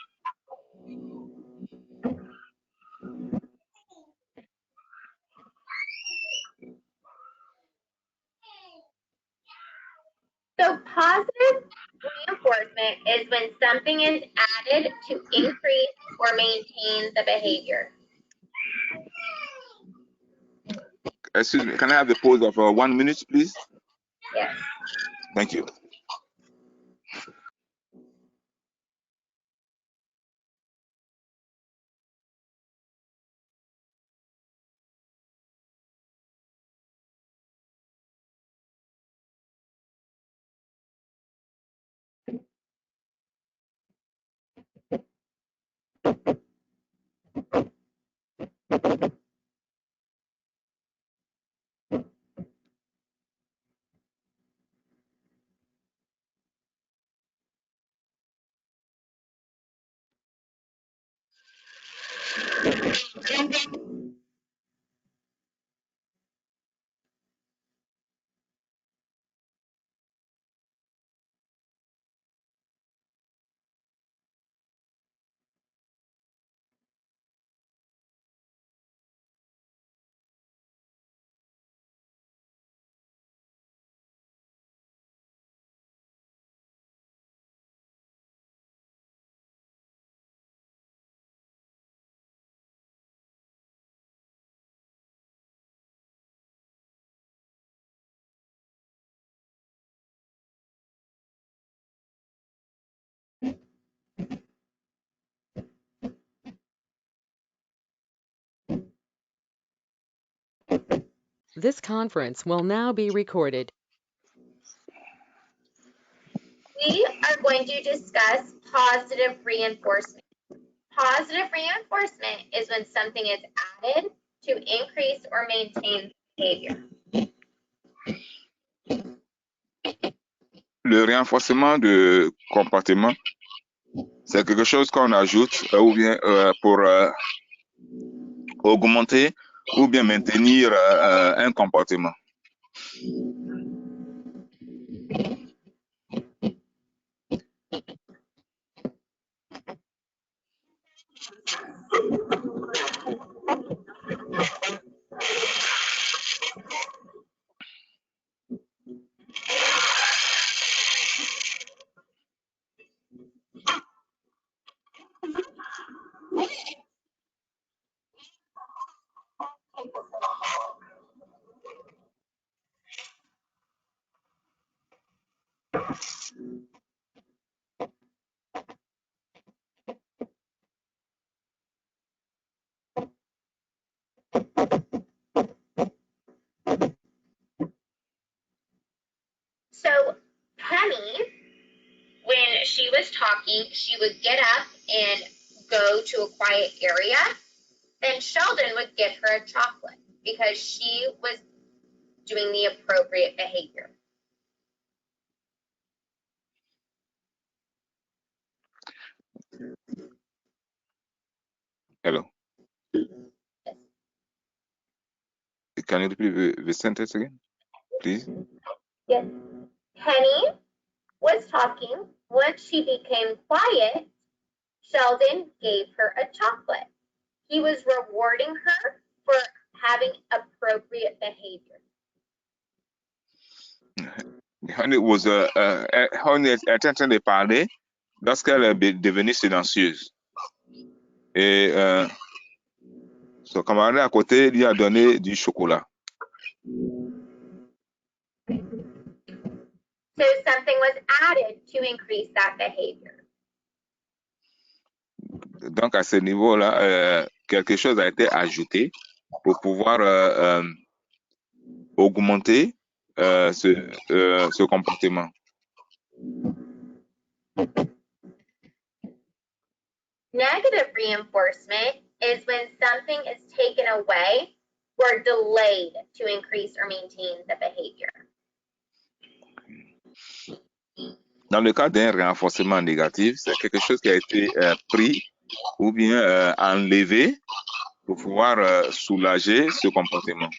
So positive reinforcement is when something is added to increase or maintain the behavior. Excuse me, can I have the pause of 1 minute, please? Yes. Thank you. This conference will now be recorded. We are going to discuss positive reinforcement. Positive reinforcement is when something is added to increase or maintain behavior. Le renforcement de comportement, c'est quelque chose qu'on ajoute ou bien pour augmenter ou bien maintenir un comportement. So Penny, when she was talking, she would get up and go to a quiet area. Then Sheldon would give her a chocolate because she was doing the appropriate behavior. Hello. Can you repeat the sentence again, please? Yes. Penny was talking. Once she became quiet, Sheldon gave her a chocolate. He was rewarding her for having appropriate behavior. Honey était en train de parler lorsqu'elle est devenue silencieuse. Et son camarade à côté lui a donné du chocolat. So something was added to increase that behavior. Donc à ce niveau-là, quelque chose a été ajouté pour pouvoir augmenter ce comportement. Negative reinforcement is when something is taken away or delayed to increase or maintain the behavior. Dans le cas d'un renforcement négatif, c'est quelque chose qui a été pris ou bien enlevé pour pouvoir soulager ce comportement.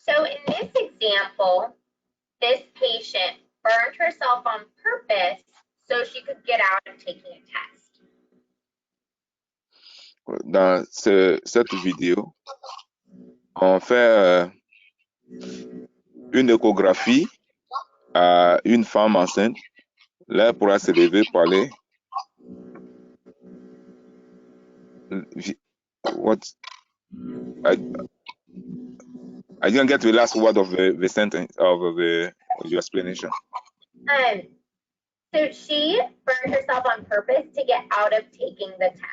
So in this example, this patient burned herself on purpose so she could get out of taking a test. Dans cette vidéo, on fait une échographie à une femme enceinte. Là, elle pourra se lever pour aller. What? I didn't get the last word of the sentence of your explanation. So she burned herself on purpose to get out of taking the test.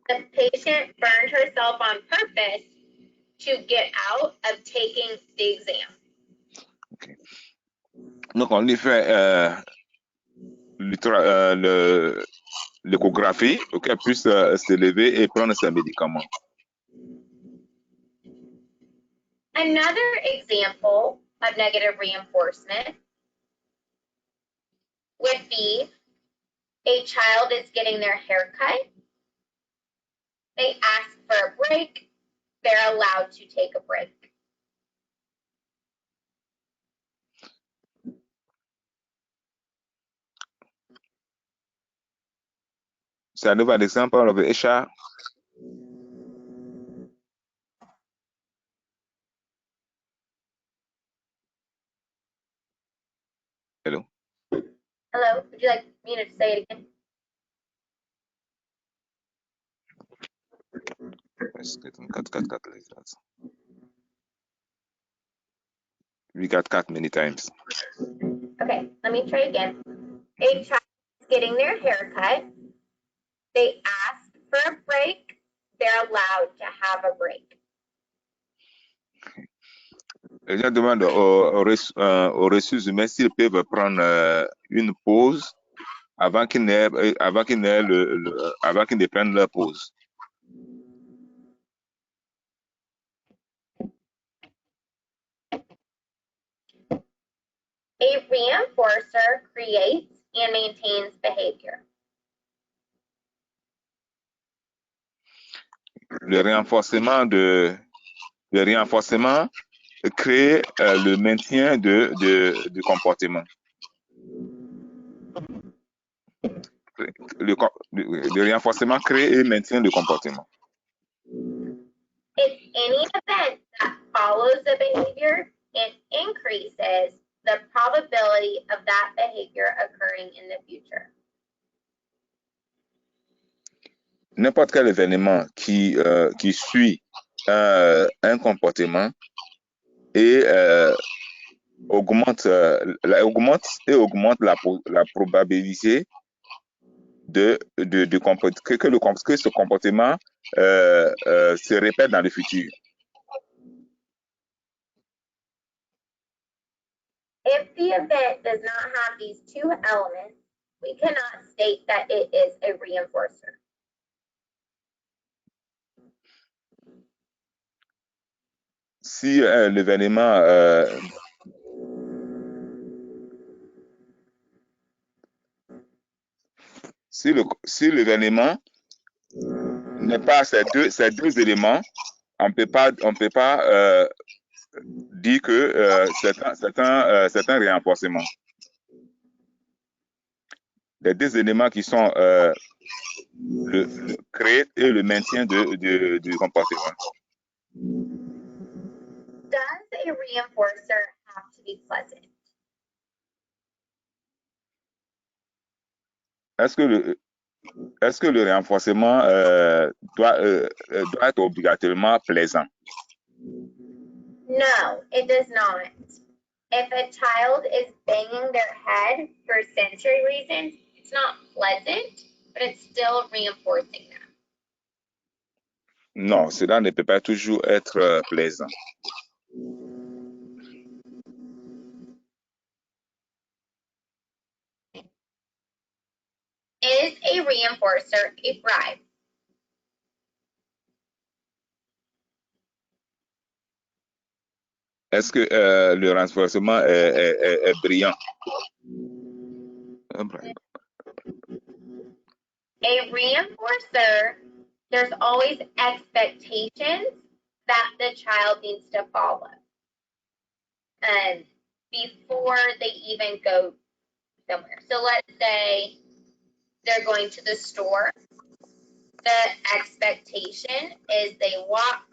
The patient burned herself on purpose to get out of taking the exam. Okay. Donc, on lui fait l'échographie pour qu'elle puisse se lever et prendre ses médicaments. Another example of negative reinforcement would be a child is getting their hair cut. They ask for a break. They're allowed to take a break. C'est un nouvel example of a child. Hello. Hello, would you like me to say it again? We got cut many times. Okay, let me try again. A child is getting their hair cut. They ask for a break. They're allowed to have a break. Les gens demandent aux ressources humaines s'ils peuvent prendre une pause avant qu'ils ne prennent leur pause. A reinforcer creates and maintains behavior. Le renforcement crée le maintien du comportement. Le renforcement crée et maintient le comportement. It's any event that follows a behavior and increases the probability of that behavior occurring in the future. N'importe quel événement qui suit un comportement et augmente la probabilité que ce comportement se répète dans le futur. If the event does not have these two elements, we cannot state that it is a reinforcer. Si l'événement si l'événement n'est pas ces deux éléments, on peut pas dire que c'est un renforcement. Les deux éléments qui sont le créer et le maintien du comportement. Does a reinforcer have to be pleasant? Est-ce que le renforcement doit être obligatoirement plaisant? No, it does not. If a child is banging their head for sensory reasons, it's not pleasant, but it's still reinforcing them. Non, cela ne peut pas toujours être plaisant. Is a reinforcer a bribe? Est-ce que le renforcement est brillant? A reinforcer, there's always expectations that the child needs to follow before they even go somewhere. So let's say they're going to the store. The expectation is they walk,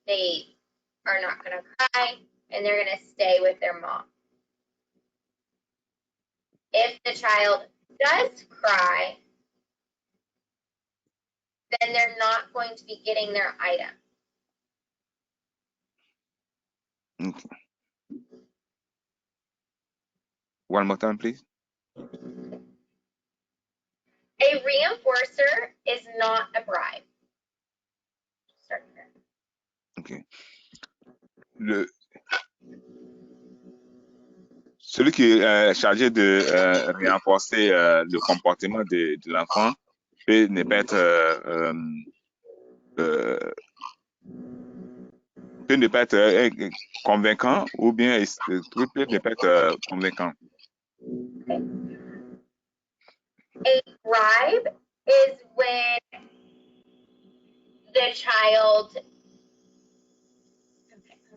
they are not going to cry, and they're going to stay with their mom. If the child does cry, then they're not going to be getting their item. Okay. One more time, please. A reinforcer is not a bribe. Okay. Celui qui est chargé de renforcer le comportement de l'enfant peut ne pas être convaincant ou bien peut ne pas être convaincant. A bribe is when the child,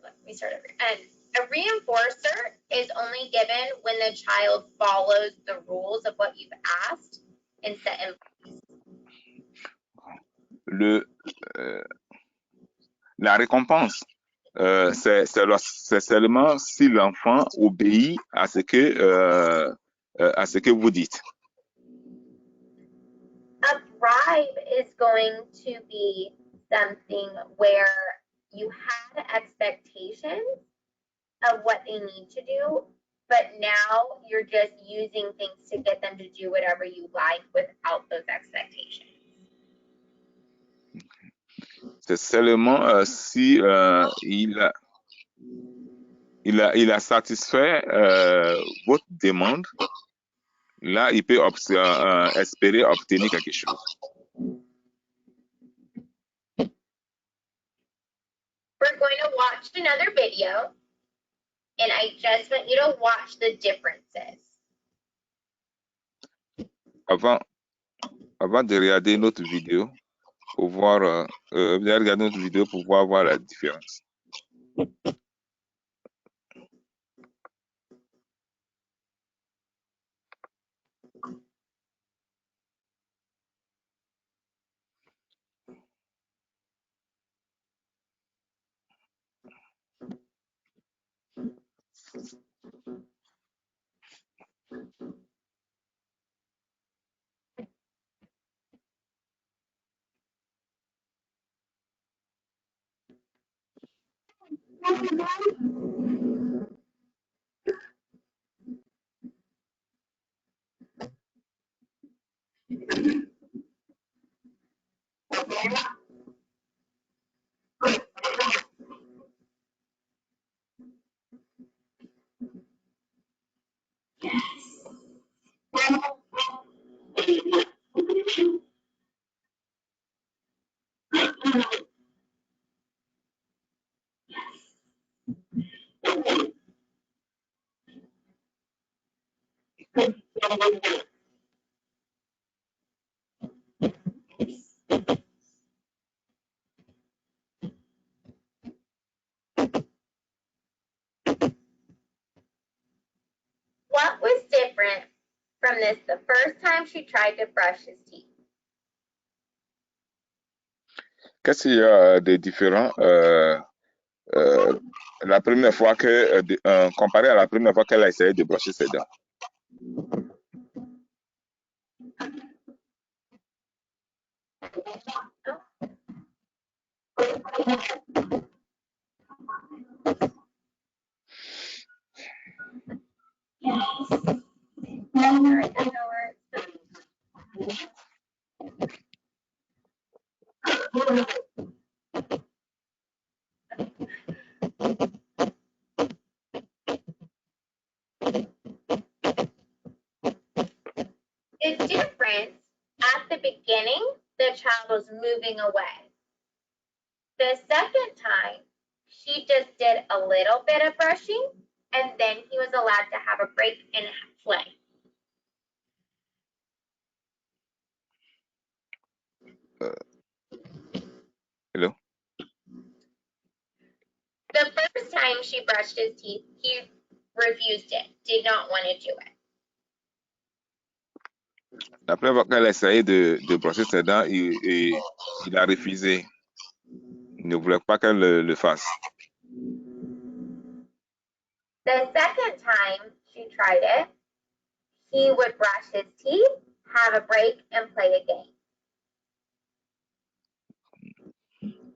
let me start over. A reinforcer is only given when the child follows the rules of what you've asked and set in place. La récompense, c'est seulement si l'enfant obéit à ce que vous dites. A bribe is going to be something where you had expectations of what they need to do, but now you're just using things to get them to do whatever you like without those expectations. C'est seulement si il a satisfait votre demande, là, il peut espérer obtenir quelque chose. We're going to watch another video, and I just want you to watch the differences. Avant de regarder notre vidéo, pour voir, regarder notre vidéo pour voir la différence. What was different from this the first time she tried to brush his teeth? Qu'est-ce qu'il y a de différent la première fois comparé à la première fois qu'elle a essayé de brosser ses dents? The difference at the beginning, the child was moving away. The second time, she just did a little bit of brushing, and then he was allowed to have a break and play. Hello? The first time she brushed his teeth, he refused it, did not want to do it. Après avoir qu'elle a essayé de brosser ses dents, il a refusé. Il ne voulait pas qu'elle le fasse. The second time she tried it, he would brush his teeth, have a break, and play a game.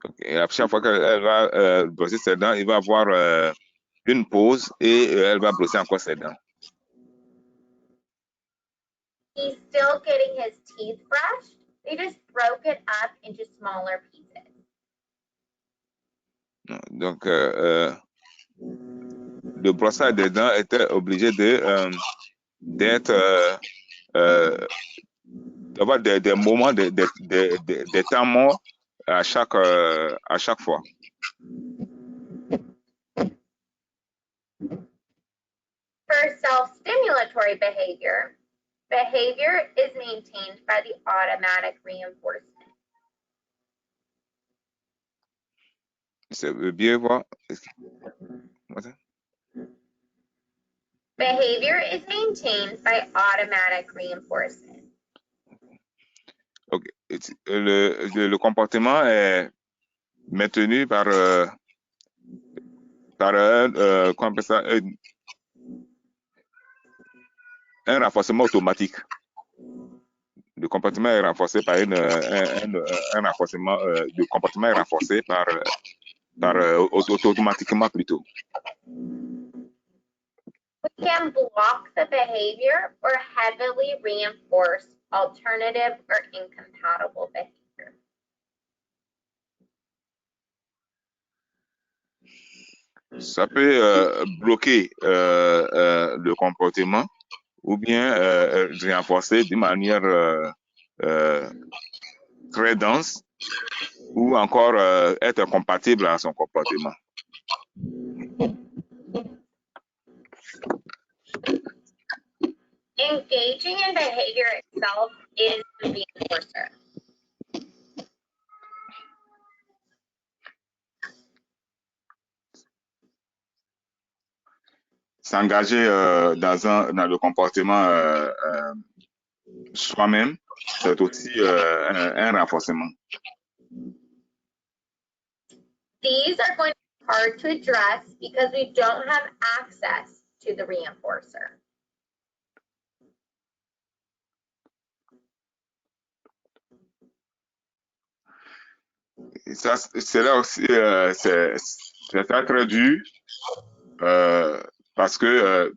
Okay. À chaque fois qu'elle va brosser ses dents, il va avoir une pause et elle va brosser encore ses dents. He's still getting his teeth brushed. They just broke it up into smaller pieces. Donc, le brossage des dents était obligé d'être d'avoir des moments, des temps morts à chaque fois. For self-stimulatory behavior, behavior is maintained by the automatic reinforcement. C'est bien voir. Behavior is maintained by automatic reinforcement. Okay. Le comportement est maintenu par comment on appelle ça, un renforcement automatique. Le comportement est renforcé par un renforcement. Le comportement est renforcé automatiquement plutôt. We can block the behavior or heavily reinforce alternative or incompatible behavior. Ça peut bloquer le comportement ou bien renforcer de manière très dense ou encore être compatible à son comportement. Engaging in behavior itself is the reinforcer. S'engager dans le comportement soi-même, c'est aussi un renforcement. These are going to be hard to address because we don't have access to the reinforcer. Et ça, c'est là aussi, c'est très dur parce que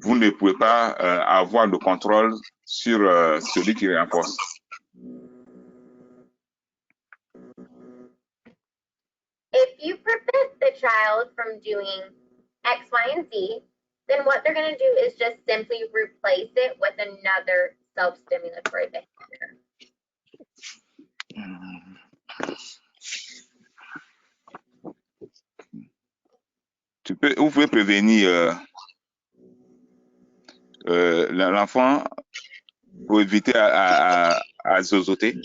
vous ne pouvez pas avoir le contrôle sur celui qui renforce. If you prevent the child from doing X, Y, and Z, then what they're going to do is just simply replace it with another self-stimulatory behavior. Vous pouvez prévenir l'enfant pour éviter à zozoter.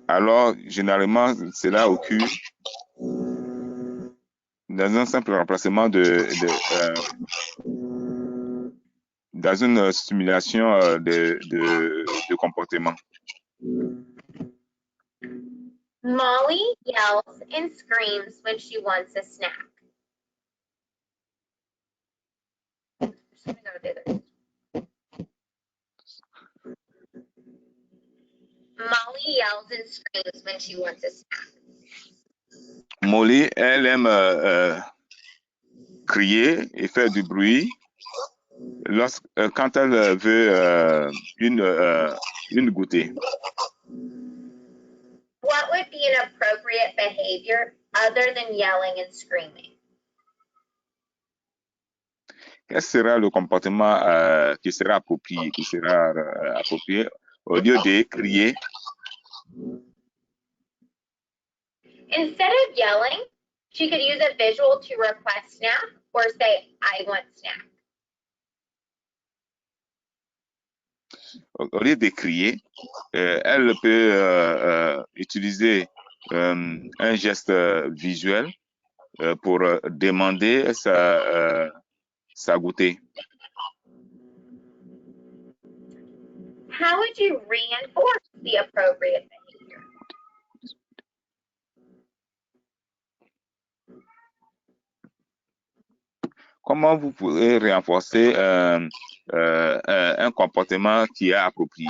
Alors, généralement, cela occure dans un simple remplacement dans une stimulation de comportement. Molly yells and screams when she wants a snack. Molly yells and screams when she wants a snack. Molly, elle aime crier et faire du bruit quand elle veut une goûter. What would be an appropriate behavior other than yelling and screaming? Quel sera le comportement qui sera approprié, au lieu de crier? Instead of yelling, she could use a visual to request snack or say, I want snack. Au lieu de crier, elle peut utiliser un geste visuel pour demander sa goûter. How would you reinforce the appropriate behavior? Comment vous pouvez renforcer un comportement qui est approprié?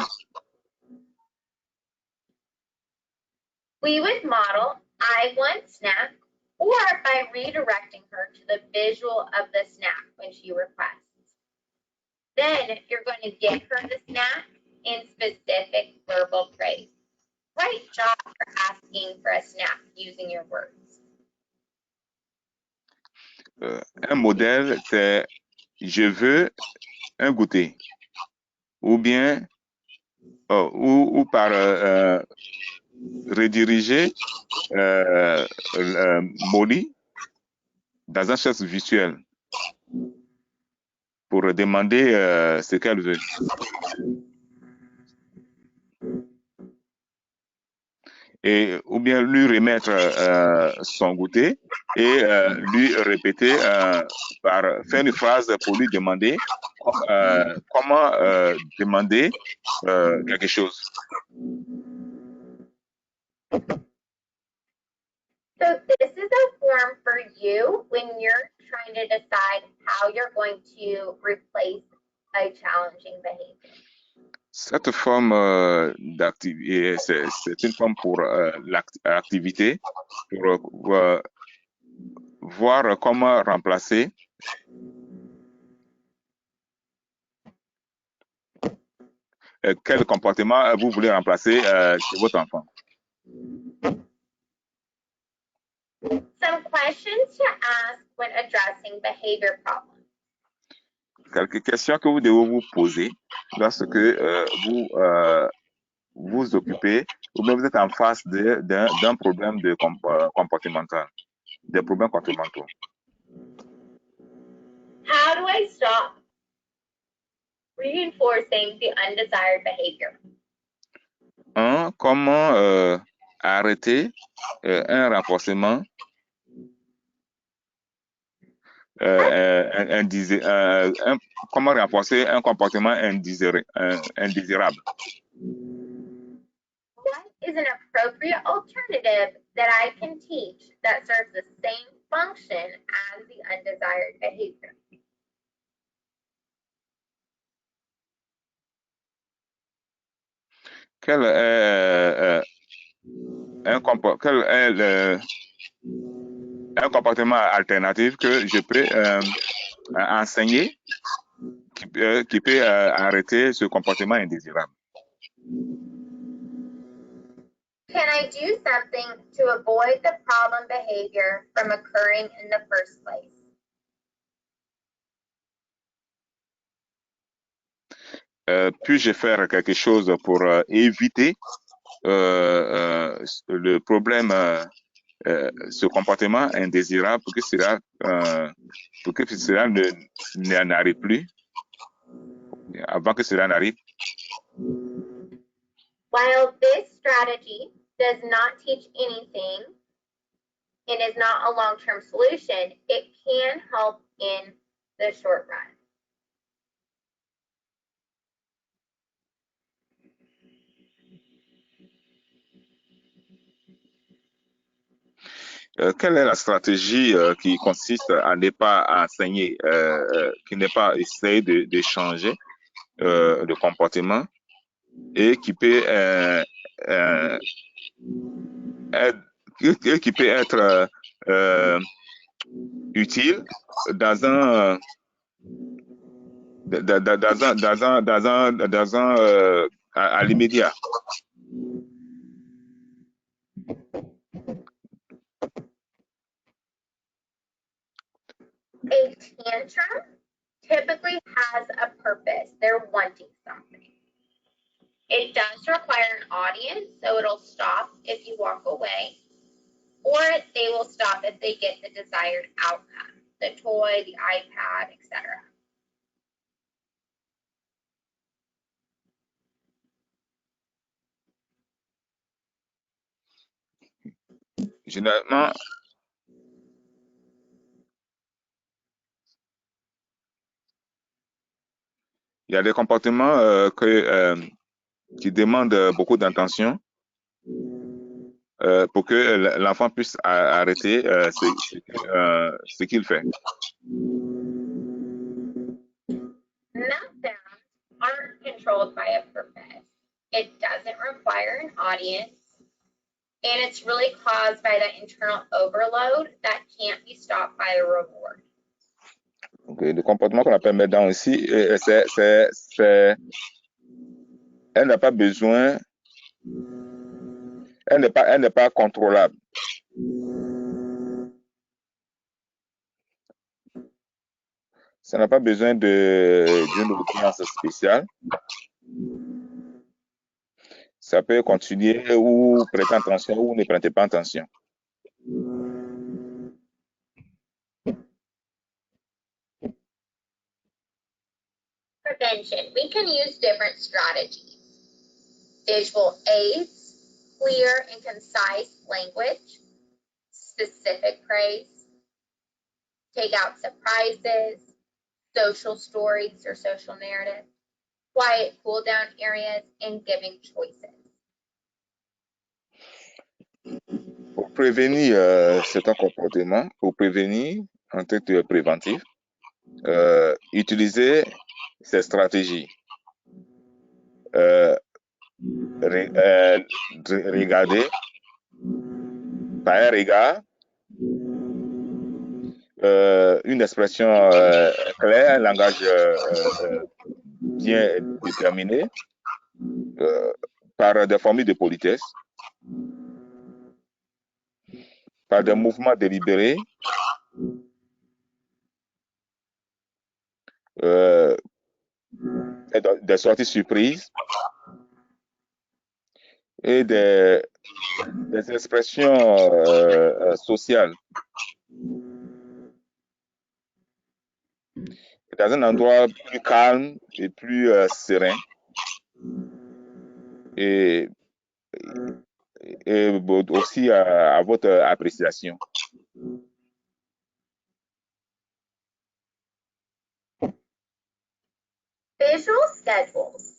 We would model, I want snack, or by redirecting her to the visual of the snack when she requests. Then you're going to give her the snack in specific verbal praise. Great job for asking for a snack using your words. Un modèle, c'est je veux un goûter. Ou bien, ou par rediriger Molly dans un geste visuel pour demander ce qu'elle veut. Et, ou bien lui remettre son goûter et lui répéter faire une phrase pour lui demander comment demander quelque chose. So this is a form for you when you're trying to decide how you're going to replace a challenging behavior. Cette forme d'activité, c'est une forme pour l'activité, pour voir comment remplacer quel comportement vous voulez remplacer chez votre enfant. Some questions to ask when addressing behavior problems. Quelques questions que vous devez vous poser lorsque vous vous occupez ou bien vous êtes en face d'un problème comportemental, des problèmes comportementaux. How do I stop reinforcing the undesired behavior? Comment arrêter un renforcement comment renforcer un comportement indésirable? What is an appropriate alternative that I can teach that serves the same function as the undesired behavior? Quel est un comportement alternatif que je peux enseigner qui peut arrêter ce comportement indésirable? Can I do something to avoid the problem behavior from occurring in the first place? Puis-je faire quelque chose pour éviter le problème, ce comportement indésirable pour que cela n'arrive plus, avant que cela n'arrive? While this strategy does not teach anything and is not a long-term solution, it can help in the short run. Quelle est la stratégie qui consiste à ne pas enseigner, qui n'est pas essayer de changer de comportement et qui peut qui peut être utile dans un à l'immédiat. A tantrum typically has a purpose. They're wanting something. It does require an audience, so it'll stop if you walk away, or they will stop if they get the desired outcome, the toy, the iPad, etc. Généralement, il y a des comportements qui demandent beaucoup d'attention pour que l'enfant puisse arrêter ce qu'il fait. Meltdowns aren't controlled by a purpose. It doesn't require an audience, and it's really caused by that internal overload that can't be stopped by a reward. Okay. Le comportement qu'on appelle meltdown ici, elle n'a pas besoin, elle n'est pas contrôlable. Ça n'a pas besoin d'une audience spéciale. Ça peut continuer ou prêter attention ou ne prêter pas attention. Prevention. We can use different strategies. Visual aids, clear and concise language, specific praise, take out surprises, social stories or social narratives, quiet cool down areas, and giving choices. Pour prévenir certains comportements, pour prévenir en tant que préventif, utiliser ces stratégies. Regarder par un regard, une expression claire, un langage bien déterminé, par des formules de politesse, par des mouvements délibérés, des sorties surprises et des expressions sociales. Dans un endroit plus calme et plus serein et aussi à votre appréciation. Visual schedules.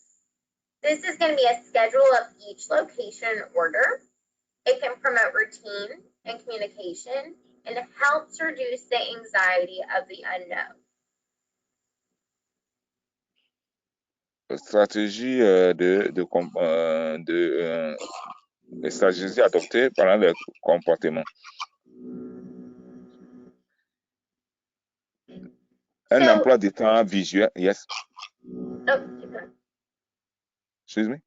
This is going to be a schedule of each location in order. It can promote routine and communication and helps reduce the anxiety of the unknown. Stratégie les stratégies adoptées pendant le comportement. Un emploi du temps visuel. Yes. Oh, excuse me.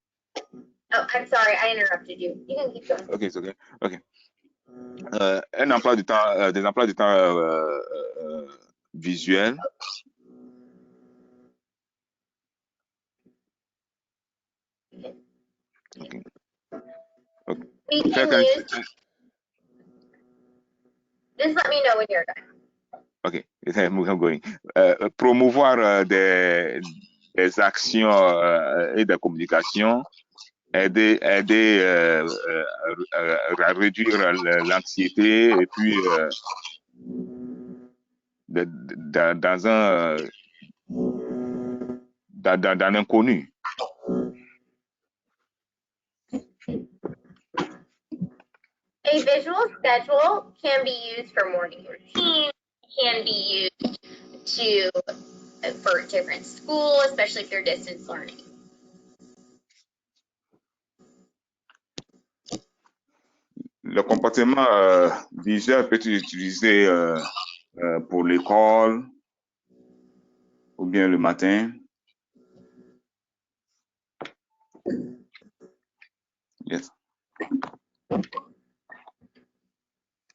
Oh, I'm sorry, I interrupted you. You can keep going. Okay, it's okay. Okay. Un emploi du temps, des emplois du temps visuels. Okay. Okay. We can use. Just let me know when you're done. Ok, I'm going. Promouvoir des actions et des communications, aider à réduire l'anxiété et puis dans l'inconnu. A visual schedule can be used for morning routine, can be used for different school, especially if you're distance learning. Le comportement visuel peut être utilisé pour l'école ou bien le matin. Yes.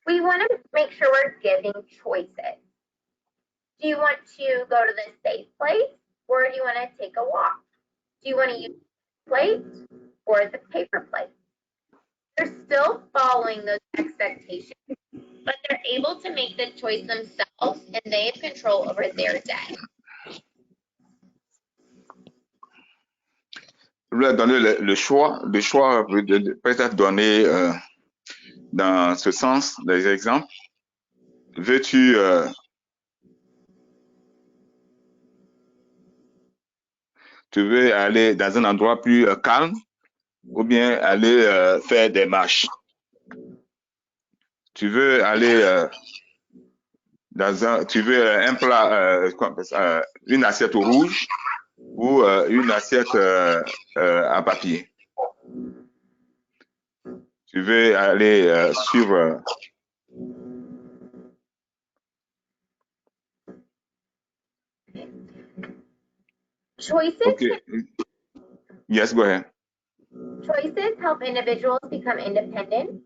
We want to make sure we're giving choices. Do you want to go to the safe place, or do you want to take a walk? Do you want to use the plate or the paper plate? They're still following those expectations, but they're able to make the choice themselves, and they have control over their day. Leur donner le choix. Le choix peut être donné dans ce sens, des exemples. Veux-tu tu veux aller dans un endroit plus calme ou bien aller faire des marches? Tu veux aller tu veux un plat, une assiette rouge ou une assiette à papier? Tu veux aller sur Choices, okay. Yes, go ahead. Choices help individuals become independent.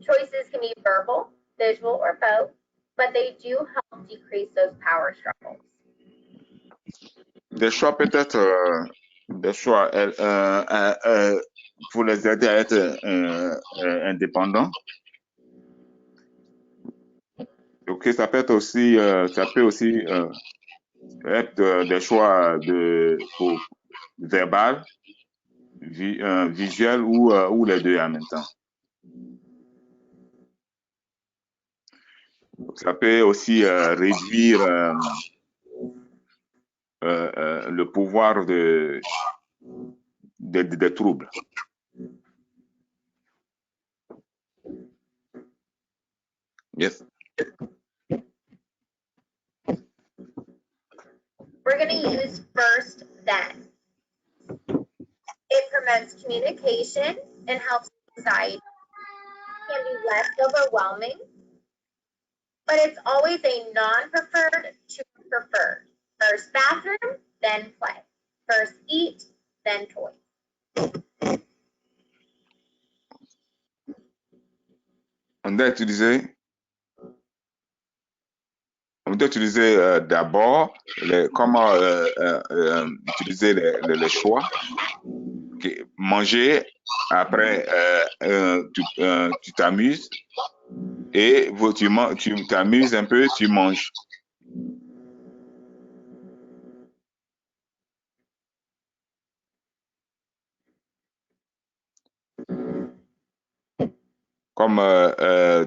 Choices can be verbal, visual, or both, but they do help decrease those power struggles. Des choix peut-être des choix pour les aider à être indépendants. Ok, ça peut aussi être des choix pour verbal, visuel ou les deux en même temps. Ça peut aussi réduire le pouvoir des troubles. Yes. We're going to use first, then. It promotes communication and helps decide. It can be less overwhelming, but it's always a non-preferred to preferred. First bathroom, then play. First eat, then toy. On doit utiliser d'abord comment utiliser les choix. Okay. Manger, après tu t'amuses et tu t'amuses un peu, tu manges. Comme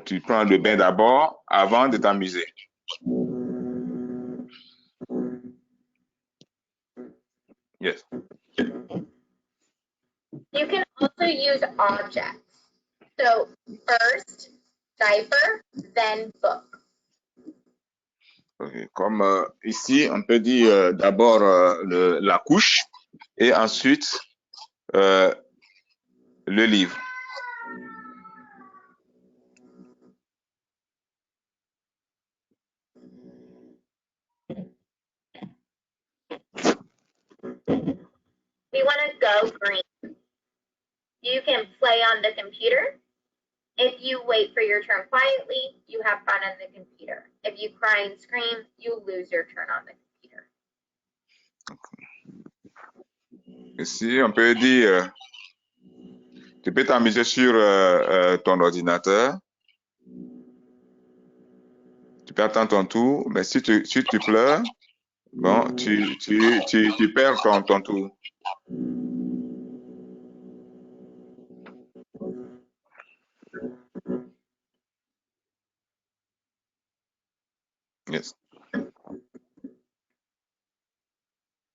tu prends le bain d'abord avant de t'amuser. Yes. You can also use objects. So first, diaper, then book. Okay. Comme ici, on peut dire d'abord la couche et ensuite le livre. We want to go green. You can play on the computer. If you wait for your turn quietly, you have fun on the computer. If you cry and scream, you lose your turn on the computer. Ici, on peut dire, tu peux t'amuser sur ton ordinateur. Tu peux attendre ton tour, mais si tu pleures, bon, tu perds ton tour. Yes.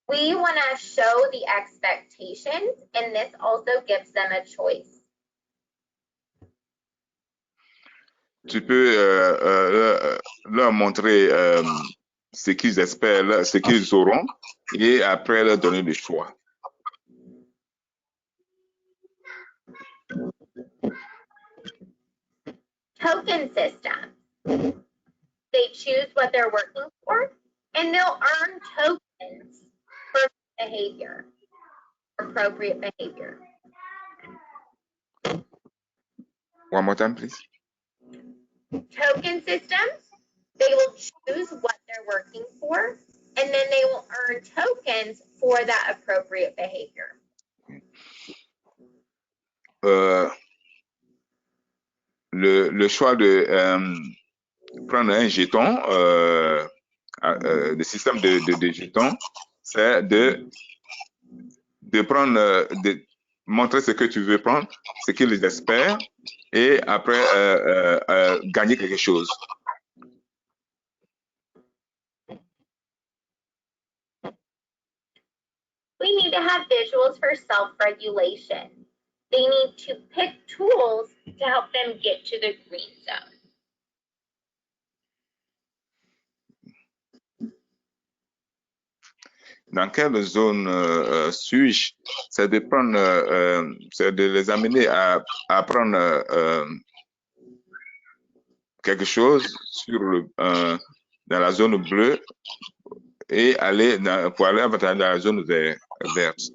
We want to show the expectations, and this also gives them a choice. Tu peux leur montrer ce qu'ils espèrent, ce qu'ils auront, et après leur donner le choix. Token systems. They choose what they're working for, and they'll earn tokens for behavior, appropriate behavior. One more time, please. Token systems, they will choose what they're working for, and then they will earn tokens for that appropriate behavior. Le choix de prendre un jeton, le système de jetons, c'est de prendre, de montrer ce que tu veux prendre, ce qu'ils espèrent, et après gagner quelque chose. We need to have visuals for self-regulation. They need to pick tools to help them get to the green zone. Dans quelle zone suis-je? C'est de prendre, c'est de les amener à prendre quelque chose sur dans la zone bleue et aller pour aller dans la zone verte.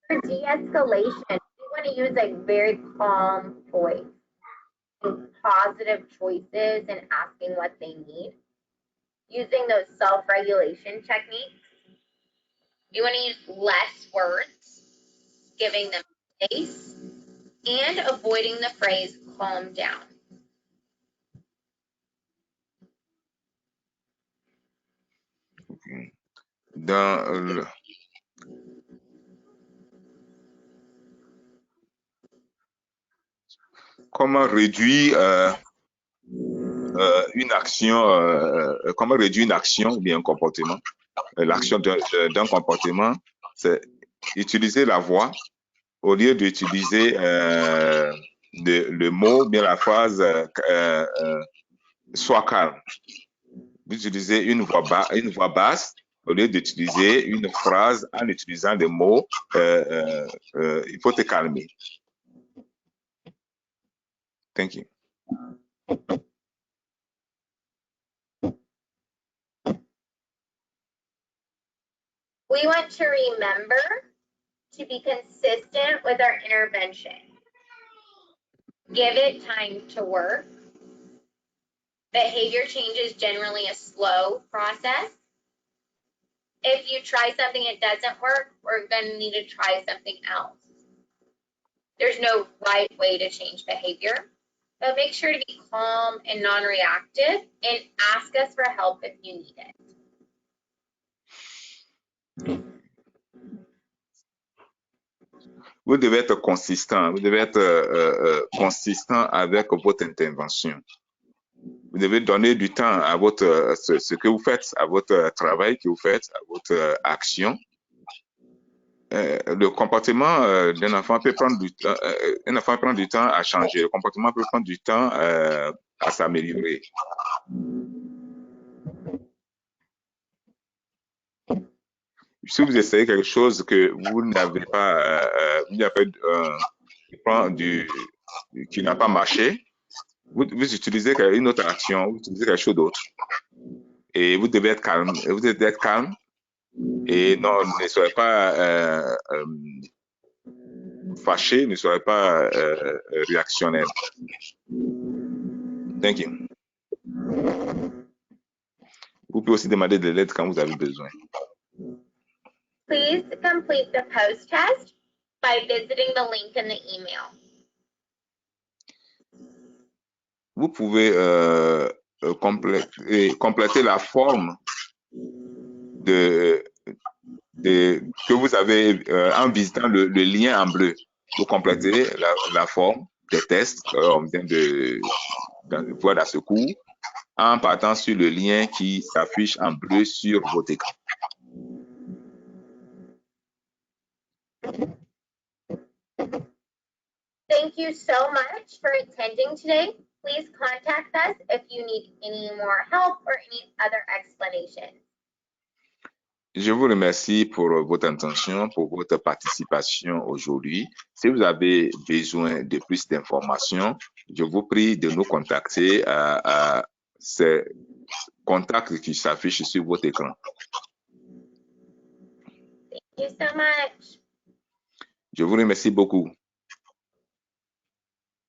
For de-escalation, we want to use a very calm voice, positive choices, and asking what they need. Using those self-regulation techniques, you want to use less words, giving them space, and avoiding the phrase calm down. Dans comment réduire une action, comment réduire une action ou bien un comportement. L'action d'un comportement, c'est utiliser la voix au lieu d'utiliser le mot, bien la phrase sois calme. Vous utilisez une voix basse au lieu d'utiliser une phrase en utilisant les mots il faut te calmer. Thank you. We want to remember to be consistent with our intervention. Give it time to work. Behavior change is generally a slow process. If you try something, it doesn't work, we're going to need to try something else. There's no right way to change behavior, but make sure to be calm and non-reactive and ask us for help if you need it. Vous devez être consistant. Vous devez être consistant avec votre intervention. Vous devez donner du temps à ce que vous faites, à votre travail que vous faites, à votre action. Le comportement d'un enfant peut prendre du temps. Un enfant prend du temps à changer. Le comportement peut prendre du temps à s'améliorer. Si vous essayez quelque chose que vous n'avez pas, qui n'a pas marché, vous utilisez une autre action, vous utilisez quelque chose d'autre. Et vous devez être calme. Vous devez être calme et non, ne soyez pas fâché, ne soyez pas réactionnaire. Thank you. Vous pouvez aussi demander de l'aide quand vous avez besoin. Please complete the post test by visiting the link in the email. Vous pouvez compléter la forme que vous avez en visitant le lien en bleu. Vous complétez la forme des tests qu'on vient de voir dans ce cours en partant sur le lien qui s'affiche en bleu sur votre écran. Thank you so much for attending today. Please contact us if you need any more help or any other explanation. Je vous remercie pour votre attention, pour votre participation aujourd'hui. Si vous avez besoin de plus d'informations, je vous prie de nous contacter à ces contacts qui s'affichent sur votre écran. Thank you so much. Je vous remercie beaucoup.